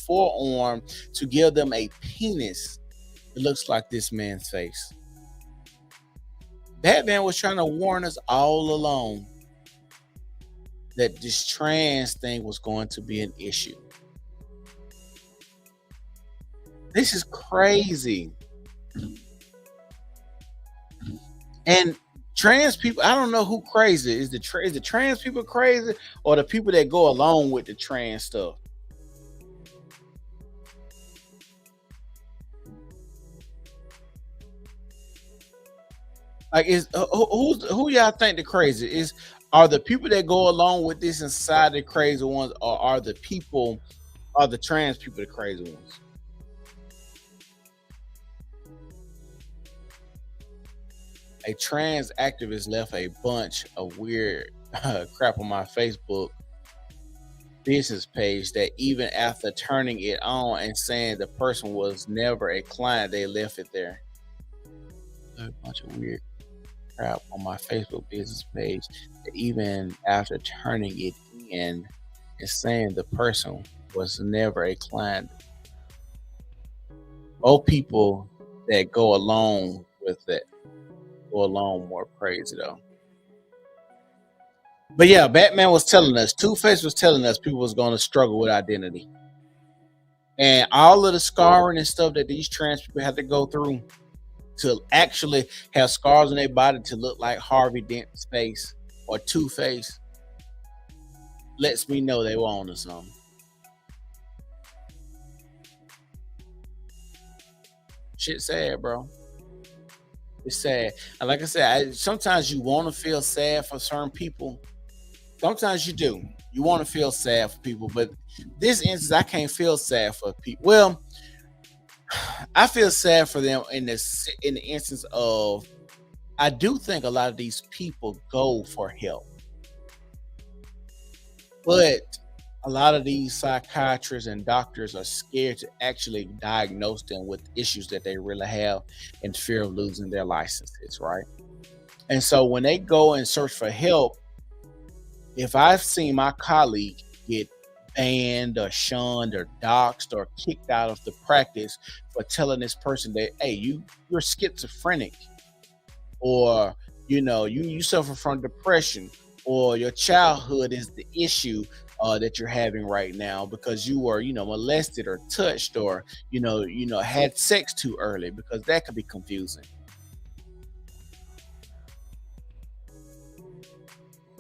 forearm to give them a penis, it looks like this man's face. Batman was trying to warn us all along that this trans thing was going to be an issue. This is crazy. And trans people, I don't know who crazy. Is the trans people crazy or the people that go along with the trans stuff? Like, who y'all think the crazy is? Are the people that go along with this inside the crazy ones, or are the trans people the crazy ones? A trans activist left a bunch of weird crap on my Facebook business page that even after turning it on and saying the person was never a client, they left it there. A bunch of weird crap on my Facebook business page that even after turning it in and saying the person was never a client. All people that go along with it go along more crazy though. But yeah, Batman was telling us, Two-Face was telling us people was going to struggle with identity. And all of the scarring and stuff that these trans people have to go through to actually have scars on their body to look like Harvey Dent's face or Two-Face lets me know they were on to something. Shit sad, bro. It's sad. And like I said, sometimes you want to feel sad for certain people. Sometimes you do. You want to feel sad for people, but this instance, I can't feel sad for people. Well, I feel sad for them in the instance of, I do think a lot of these people go for help, but a lot of these psychiatrists and doctors are scared to actually diagnose them with issues that they really have in fear of losing their licenses, right? And so when they go and search for help, if I've seen my colleague get banned or shunned or doxxed or kicked out of the practice for telling this person that, hey, you're schizophrenic, or you suffer from depression, or your childhood is the issue that you're having right now because you were molested or touched or had sex too early, because that could be confusing.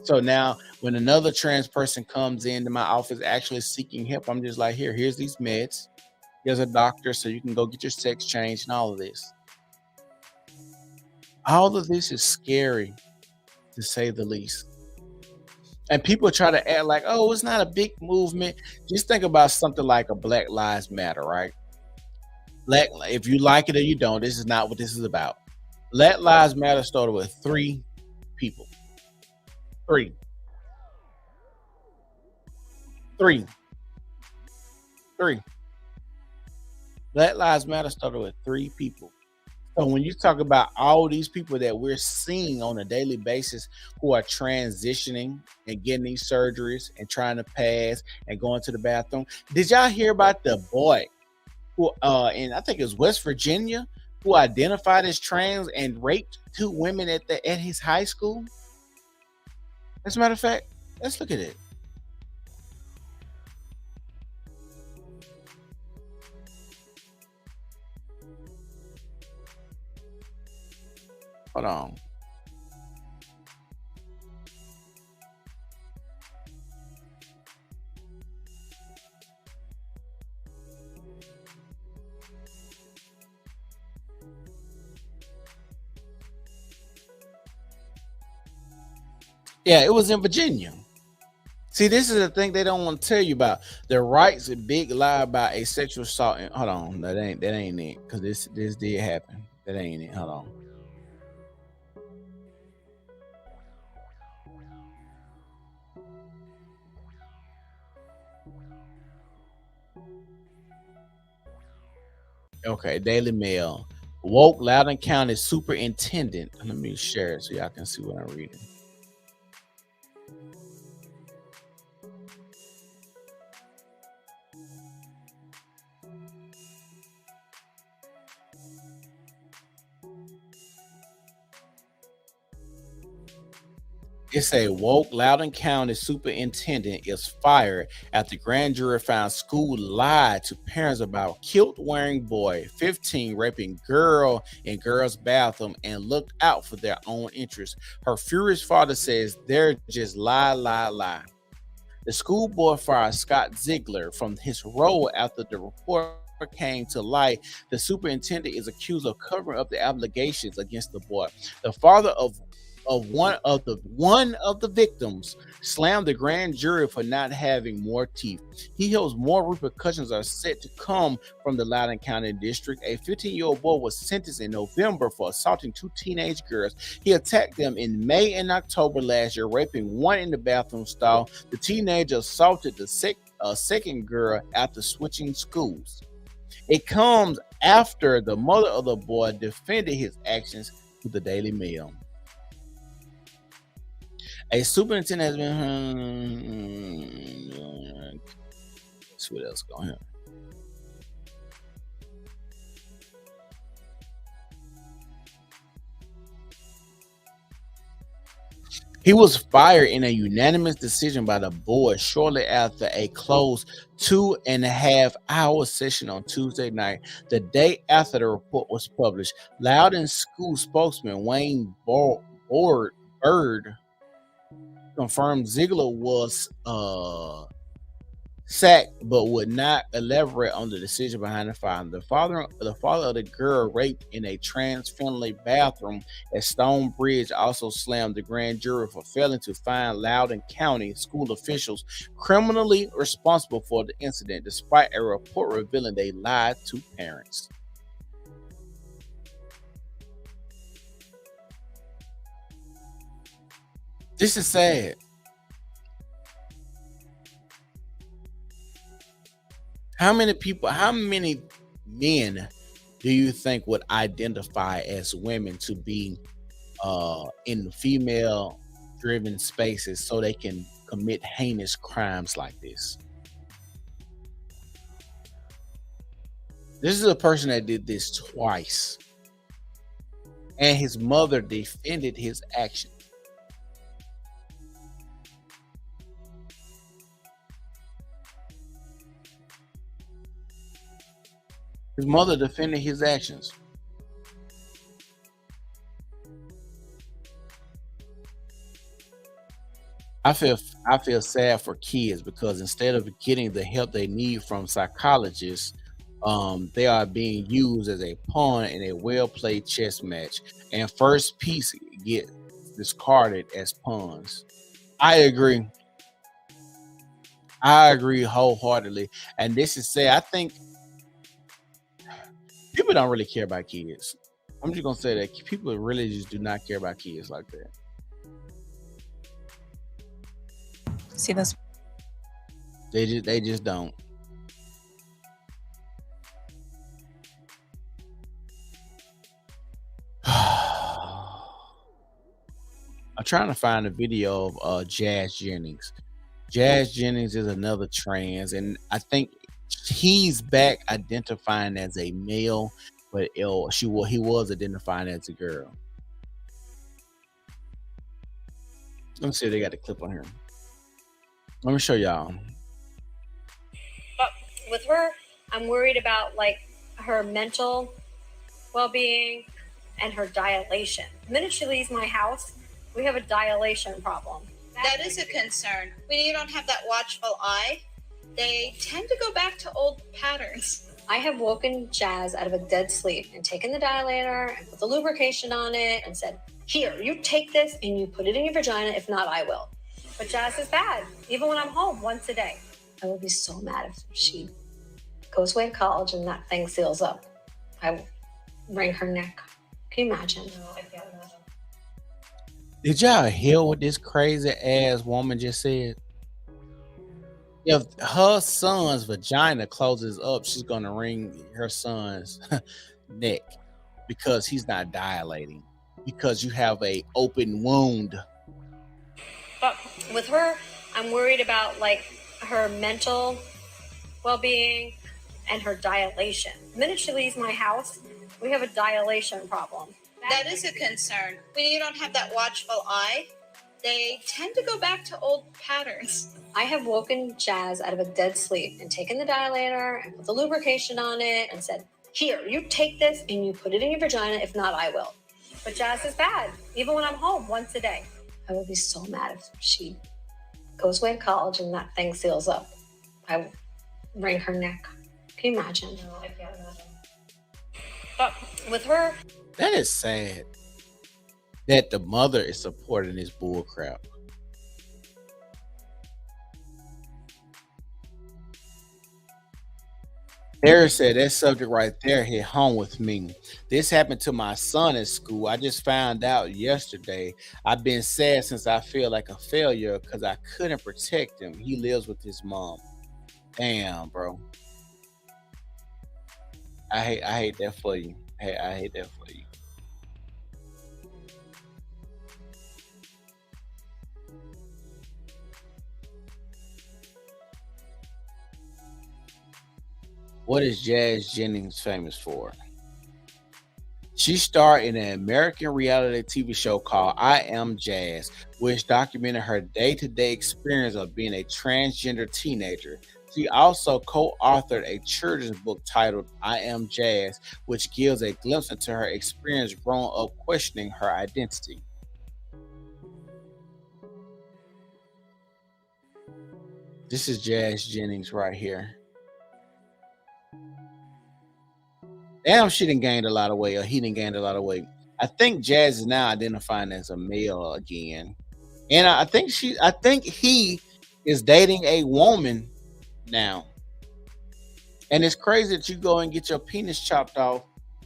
So now when another trans person comes into my office actually seeking help, I'm just like, here's these meds. Here's a doctor so you can go get your sex changed and all of this. All of this is scary, to say the least. And people try to act like, oh, it's not a big movement. Just think about something like a Black Lives Matter, right? If you like it or you don't, this is not what this is about. Black Lives Matter started with 3 people. 3. Black Lives Matter started with 3 people. So when you talk about all these people that we're seeing on a daily basis who are transitioning and getting these surgeries and trying to pass and going to the bathroom, did y'all hear about the boy who in I think it was West Virginia who identified as trans and raped 2 women at his high school? As a matter of fact, let's look at it. Hold on. Yeah, it was in Virginia. See, this is the thing they don't want to tell you about. The rights, a big lie about a sexual assault. Hold on, that ain't it. Because this did happen. That ain't it. Hold on. Okay, Daily Mail. Woke Loudoun County Superintendent. Let me share it so y'all can see what I'm reading. It say woke Loudoun County Superintendent is fired after grand jury found school lied to parents about kilt-wearing boy 15 raping girl in girl's bathroom and looked out for their own interests. Her furious father says they're just lie. The school board fired Scott Ziegler from his role after the report came to light. The superintendent is accused of covering up the allegations against the boy. The father of one of the victims slammed the grand jury for not having more teeth. He hopes more repercussions are set to come from the Loudoun County District. A 15-year-old boy was sentenced in November for assaulting 2 teenage girls. He attacked them in May and October last year, raping one in the bathroom stall. The teenager assaulted the second girl after switching schools. It comes after the mother of the boy defended his actions to the Daily Mail. A superintendent has been. Let's see what else going on. He was fired in a unanimous decision by the board shortly after a closed 2.5-hour session on Tuesday night, the day after the report was published. Loudoun school spokesman Wayne Bird confirmed Ziegler was sacked, but would not elaborate on the decision behind the fire. The father of the girl raped in a trans-friendly bathroom at Stone Bridge also slammed the grand jury for failing to find Loudoun County school officials criminally responsible for the incident, despite a report revealing they lied to parents. This is sad. How many men do you think would identify as women to be in female driven spaces so they can commit heinous crimes like this? This is a person that did this twice, and his mother defended his action. His mother defended his actions. I feel sad for kids because instead of getting the help they need from psychologists, they are being used as a pawn in a well-played chess match, and first piece get discarded as pawns. I agree wholeheartedly, and this is sad. I think people don't really care about kids. I'm just gonna say that people really just do not care about kids like that. See this? They just don't. I'm trying to find a video of Jazz Jennings. Jazz Jennings is another trans, and I think he's back identifying as a male, but he was identifying as a girl. Let me see if they got the clip on here. Let me show y'all. But with her, I'm worried about like her mental well-being and her dilation. The minute she leaves my house, we have a dilation problem. That is a concern. When you don't have that watchful eye, they tend to go back to old patterns. I have woken Jazz out of a dead sleep and taken the dilator and put the lubrication on it and said, here, you take this and you put it in your vagina. If not, I will. But Jazz is bad, even when I'm home once a day. I would be so mad if she goes away to college and that thing seals up. I will wring her neck. Can you imagine? No, I can't imagine. Did y'all hear what this crazy ass woman just said? If her son's vagina closes up, she's gonna wring her son's neck because he's not dilating, because you have a open wound. But with her, I'm worried about like her mental well-being and her dilation. The minute she leaves my house, we have a dilation problem. That is a concern. When you don't have that watchful eye, they tend to go back to old patterns. I have woken Jazz out of a dead sleep and taken the dilator and put the lubrication on it and said, here, you take this and you put it in your vagina. If not, I will. But Jazz is bad, even when I'm home once a day. I would be so mad if she goes away to college and that thing seals up. I will wring her neck. Can you imagine? No, I can't imagine. But with her... That is sad that the mother is supporting this bull crap. Derek said that subject right there hit home with me. This happened to my son at school. I just found out yesterday. I've been sad since I feel like a failure because I couldn't protect him. He lives with his mom. Damn, bro. I hate that for you. I hate that for you. What is Jazz Jennings famous for? She starred in an American reality TV show called I Am Jazz, which documented her day-to-day experience of being a transgender teenager. She also co-authored a children's book titled I Am Jazz, which gives a glimpse into her experience growing up questioning her identity. This is Jazz Jennings right here. Damn, she done gained a lot of weight, or he done gained a lot of weight. I think Jazz is now identifying as a male again. And I think he is dating a woman now. And it's crazy that you go and get your penis chopped off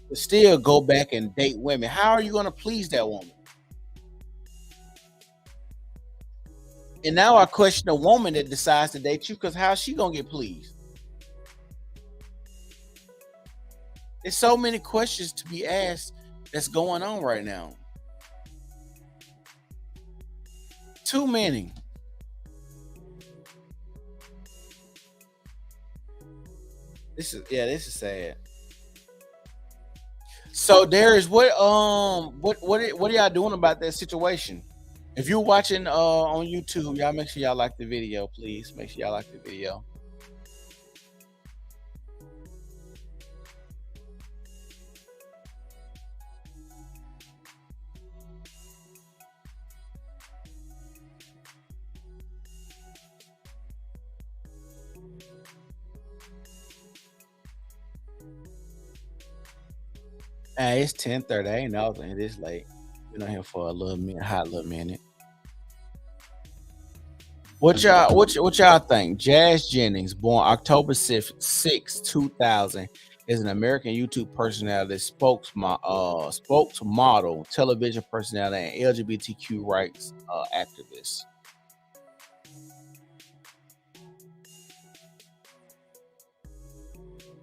to still go back and date women. How are you going to please that woman? And now I question a woman that decides to date you, because how's she going to get pleased? There's so many questions to be asked that's going on right now. Too many. This is sad. So Darius, what are y'all doing about that situation? If you're watching on YouTube, y'all make sure y'all like the video, please. Make sure y'all like the video. Hey, it's 10:30. I ain't know it is late. Been on here for a little minute, hot little minute. What y'all think? Jazz Jennings, born October 6, 2000, is an American YouTube personality, spokesmodel, television personality, and LGBTQ rights activist.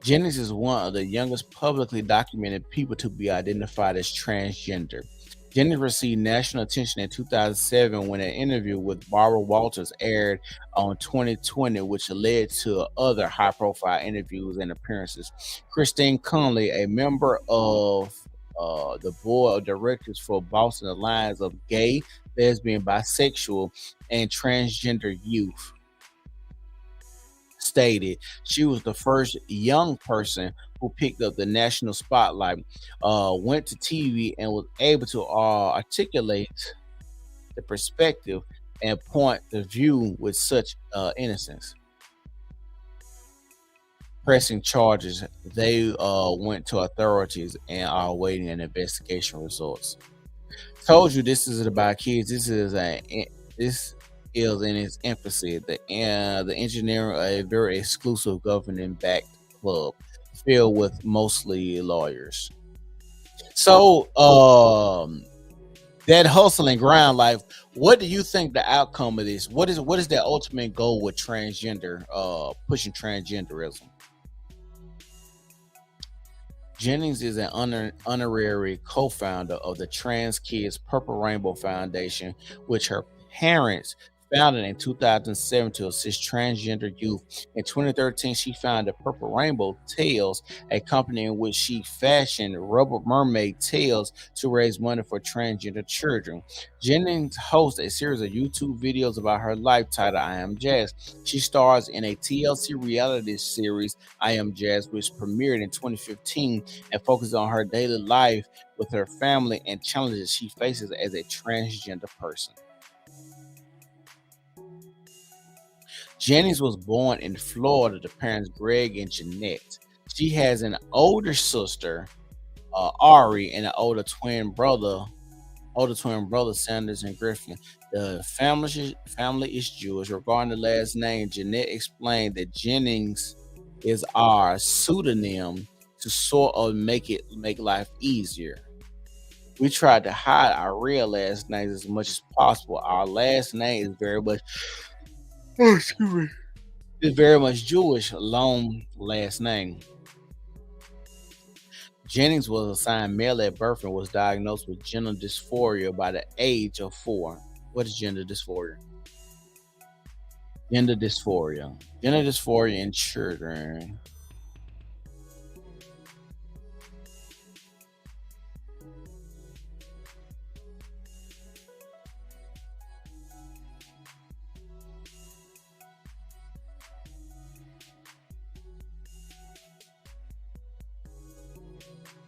Jennings is one of the youngest publicly documented people to be identified as transgender. Jennings received national attention in 2007 when an interview with Barbara Walters aired on 2020, which led to other high-profile interviews and appearances. Christine Conley, a member of the board of directors for Boston Alliance of Gay, Lesbian, Bisexual, and Transgender Youth, stated she was the first young person who picked up the national spotlight, went to TV, and was able to articulate the perspective and point the view with such innocence. Pressing charges, they went to authorities and are awaiting an investigation results. told you this is about kids. This is in its infancy. The engineering a very exclusive governing-backed club filled with mostly lawyers. So that hustle and grind life, what do you think the outcome of this? What is the ultimate goal with transgender, pushing transgenderism? Jennings is an honorary co-founder of the Trans Kids Purple Rainbow Foundation, which her parents founded in 2007 to assist transgender youth. In 2013, she founded Purple Rainbow Tails, a company in which she fashioned rubber mermaid tails to raise money for transgender children. Jennings hosts a series of YouTube videos about her life titled I Am Jazz. She stars in a TLC reality series, I Am Jazz, which premiered in 2015 and focuses on her daily life with her family and challenges she faces as a transgender person. Jennings was born in Florida to parents Greg and Jeanette. She has an older sister, Ari, and an older twin brother, Sanders and Griffin. The family is Jewish. Regarding the last name, Jeanette explained that Jennings is our pseudonym to sort of make life easier. We tried to hide our real last names as much as possible. Our last name is very much Jewish, long last name. Jennings was assigned male at birth and was diagnosed with gender dysphoria by the age of 4. What is gender dysphoria? Gender dysphoria in children.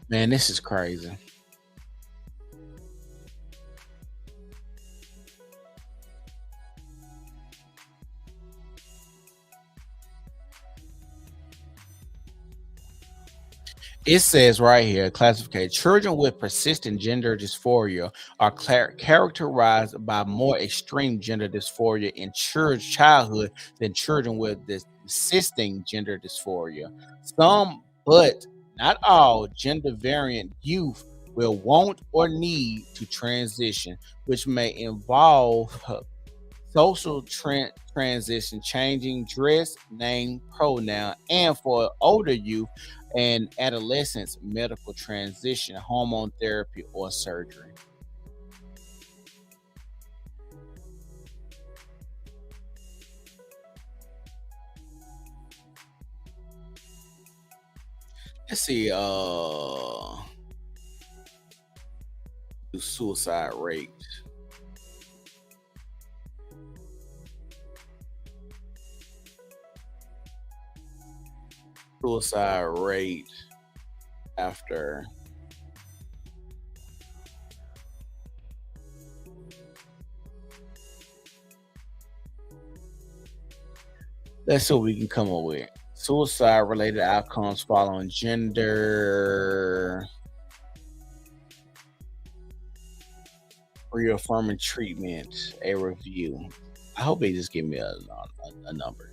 Man, this is crazy. It says right here, classification. Children with persistent gender dysphoria are characterized by more extreme gender dysphoria in childhood than children with persisting gender dysphoria. Some, but not all, gender variant youth will want or need to transition, which may involve social transition, changing dress, name, pronoun, and for older youth and adolescents, medical transition, hormone therapy, or surgery. Let's see, suicide rate. Suicide rate after let's see what we can come up with. Suicide related outcomes following gender reaffirming treatment, a review. I hope they just give me a number.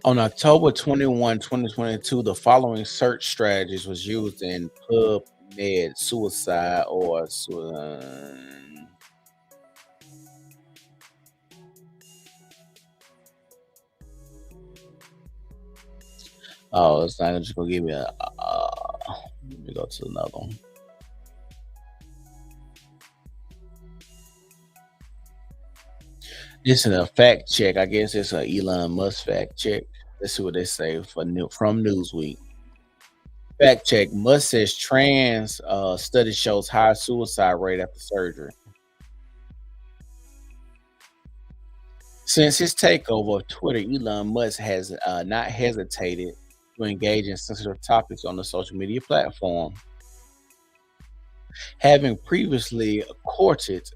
On October 21, 2022, the following search strategies was used in PubMed: suicide or oh, it's not just gonna give me a. Let me go to another one. This is a fact check. I guess it's an Elon Musk fact check. Let's see what they say from Newsweek. Fact check. Musk says trans study shows higher suicide rate after surgery. Since his takeover of Twitter, Elon Musk has not hesitated to engage in sensitive topics on the social media platform. Having previously courted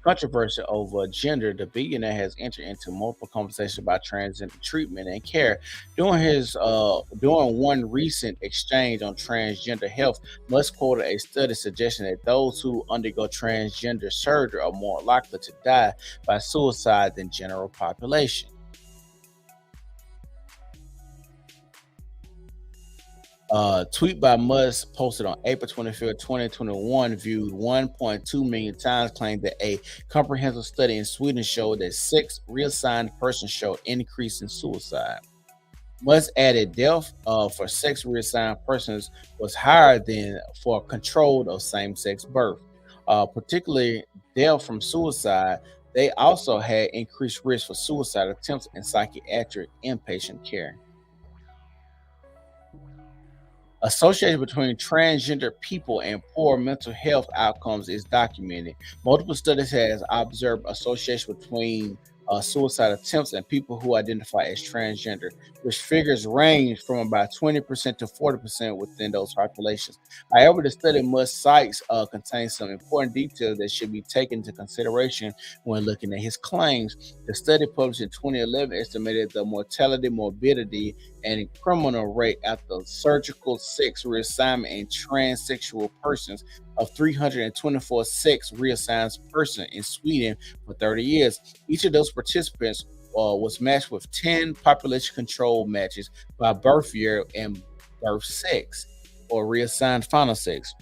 controversy over gender, the billionaire has entered into multiple conversations about transgender treatment and care. During one recent exchange on transgender health, Musk quoted a study suggesting that those who undergo transgender surgery are more likely to die by suicide than general population. Tweet by Musk posted on April 25th, 2021, viewed 1.2 million times, claimed that a comprehensive study in Sweden showed that 6 reassigned persons showed increase in suicide. Musk added death for sex reassigned persons was higher than for controlled or same-sex birth. Particularly death from suicide, they also had increased risk for suicide attempts in psychiatric inpatient care. Association between transgender people and poor mental health outcomes is documented. Multiple studies has observed association between suicide attempts and people who identify as transgender, which figures range from about 20% to 40% within those populations. However, the study Musk cites contains some important details that should be taken into consideration when looking at his claims. The study published in 2011 estimated the mortality, morbidity, and criminal rate after surgical sex reassignment in transsexual persons of 324 sex reassigned persons in Sweden for 30 years. Each of those participants was matched with 10 population control matches by birth year and birth sex or reassigned final sex.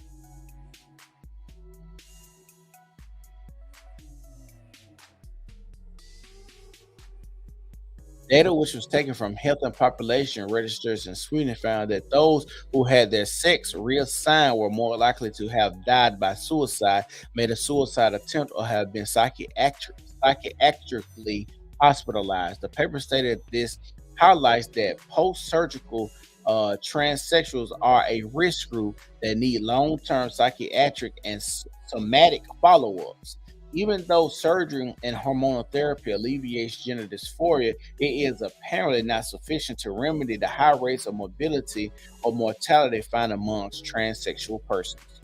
Data which was taken from health and population registers in Sweden found that those who had their sex reassigned were more likely to have died by suicide, made a suicide attempt, or have been psychiatrically hospitalized. The paper stated this highlights that post-surgical transsexuals are a risk group that need long-term psychiatric and somatic follow-ups. Even though surgery and hormonal therapy alleviates gender dysphoria, it is apparently not sufficient to remedy the high rates of morbidity or mortality found amongst transsexual persons.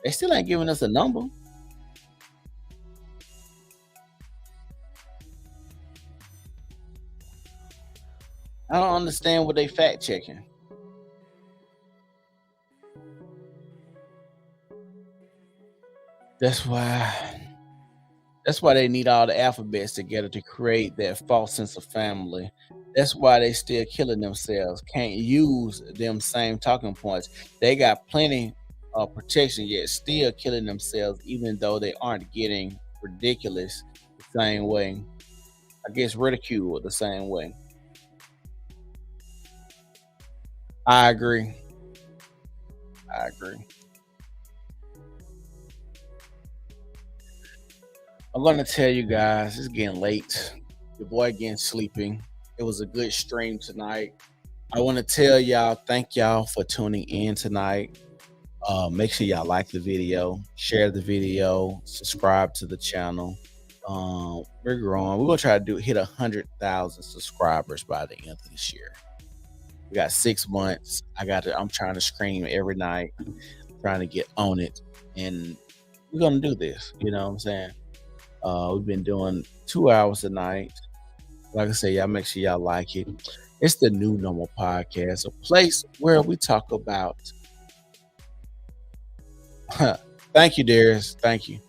They still ain't giving us a number. I don't understand what they fact checking. That's why they need all the alphabets together to create that false sense of family. That's why they still killing themselves. Can't use them same talking points. They got plenty of protection, yet still killing themselves, even though they aren't getting ridiculous the same way. I guess ridiculed the same way. I agree. I'm going to tell you guys, it's getting late. Your boy getting sleeping. It was a good stream tonight. I want to tell y'all, thank y'all for tuning in tonight. Make sure y'all like the video, share the video, subscribe to the channel. We're growing. We're going to try to hit 100,000 subscribers by the end of this year. We got 6 months. I'm trying to stream every night, trying to get on it. And we're going to do this. You know what I'm saying? We've been doing 2 hours a night. Like I said, y'all make sure y'all like it. It's the New Normal Podcast, a place where we talk about. Thank you, Darius. Thank you.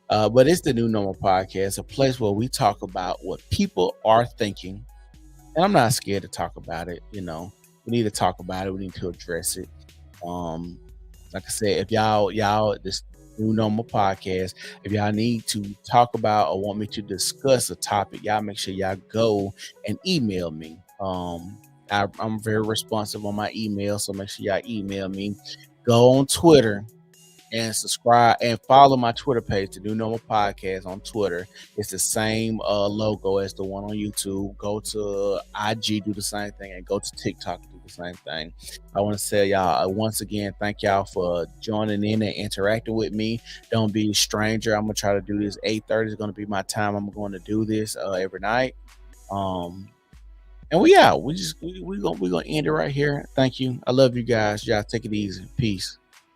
But it's the New Normal Podcast, a place where we talk about what people are thinking. And I'm not scared to talk about it. You know, we need to talk about it. We need to address it. Like I said, if y'all, this New Normal Podcast, if y'all need to talk about or want me to discuss a topic, y'all make sure y'all go and email me. I'm very responsive on my email, so make sure y'all email me. Go on Twitter and subscribe and follow my Twitter page, the New Normal Podcast on Twitter. It's the same logo as the one on YouTube. Go to IG, do the same thing, and go to TikTok, do the same thing. I want to tell y'all once again, thank y'all for joining in and interacting with me. Don't be a stranger. I'm gonna try to do this. 8:30 is gonna be my time. I'm going to do this every night. And we out. We're gonna end it right here. Thank you. I love you guys. Y'all take it easy. Peace.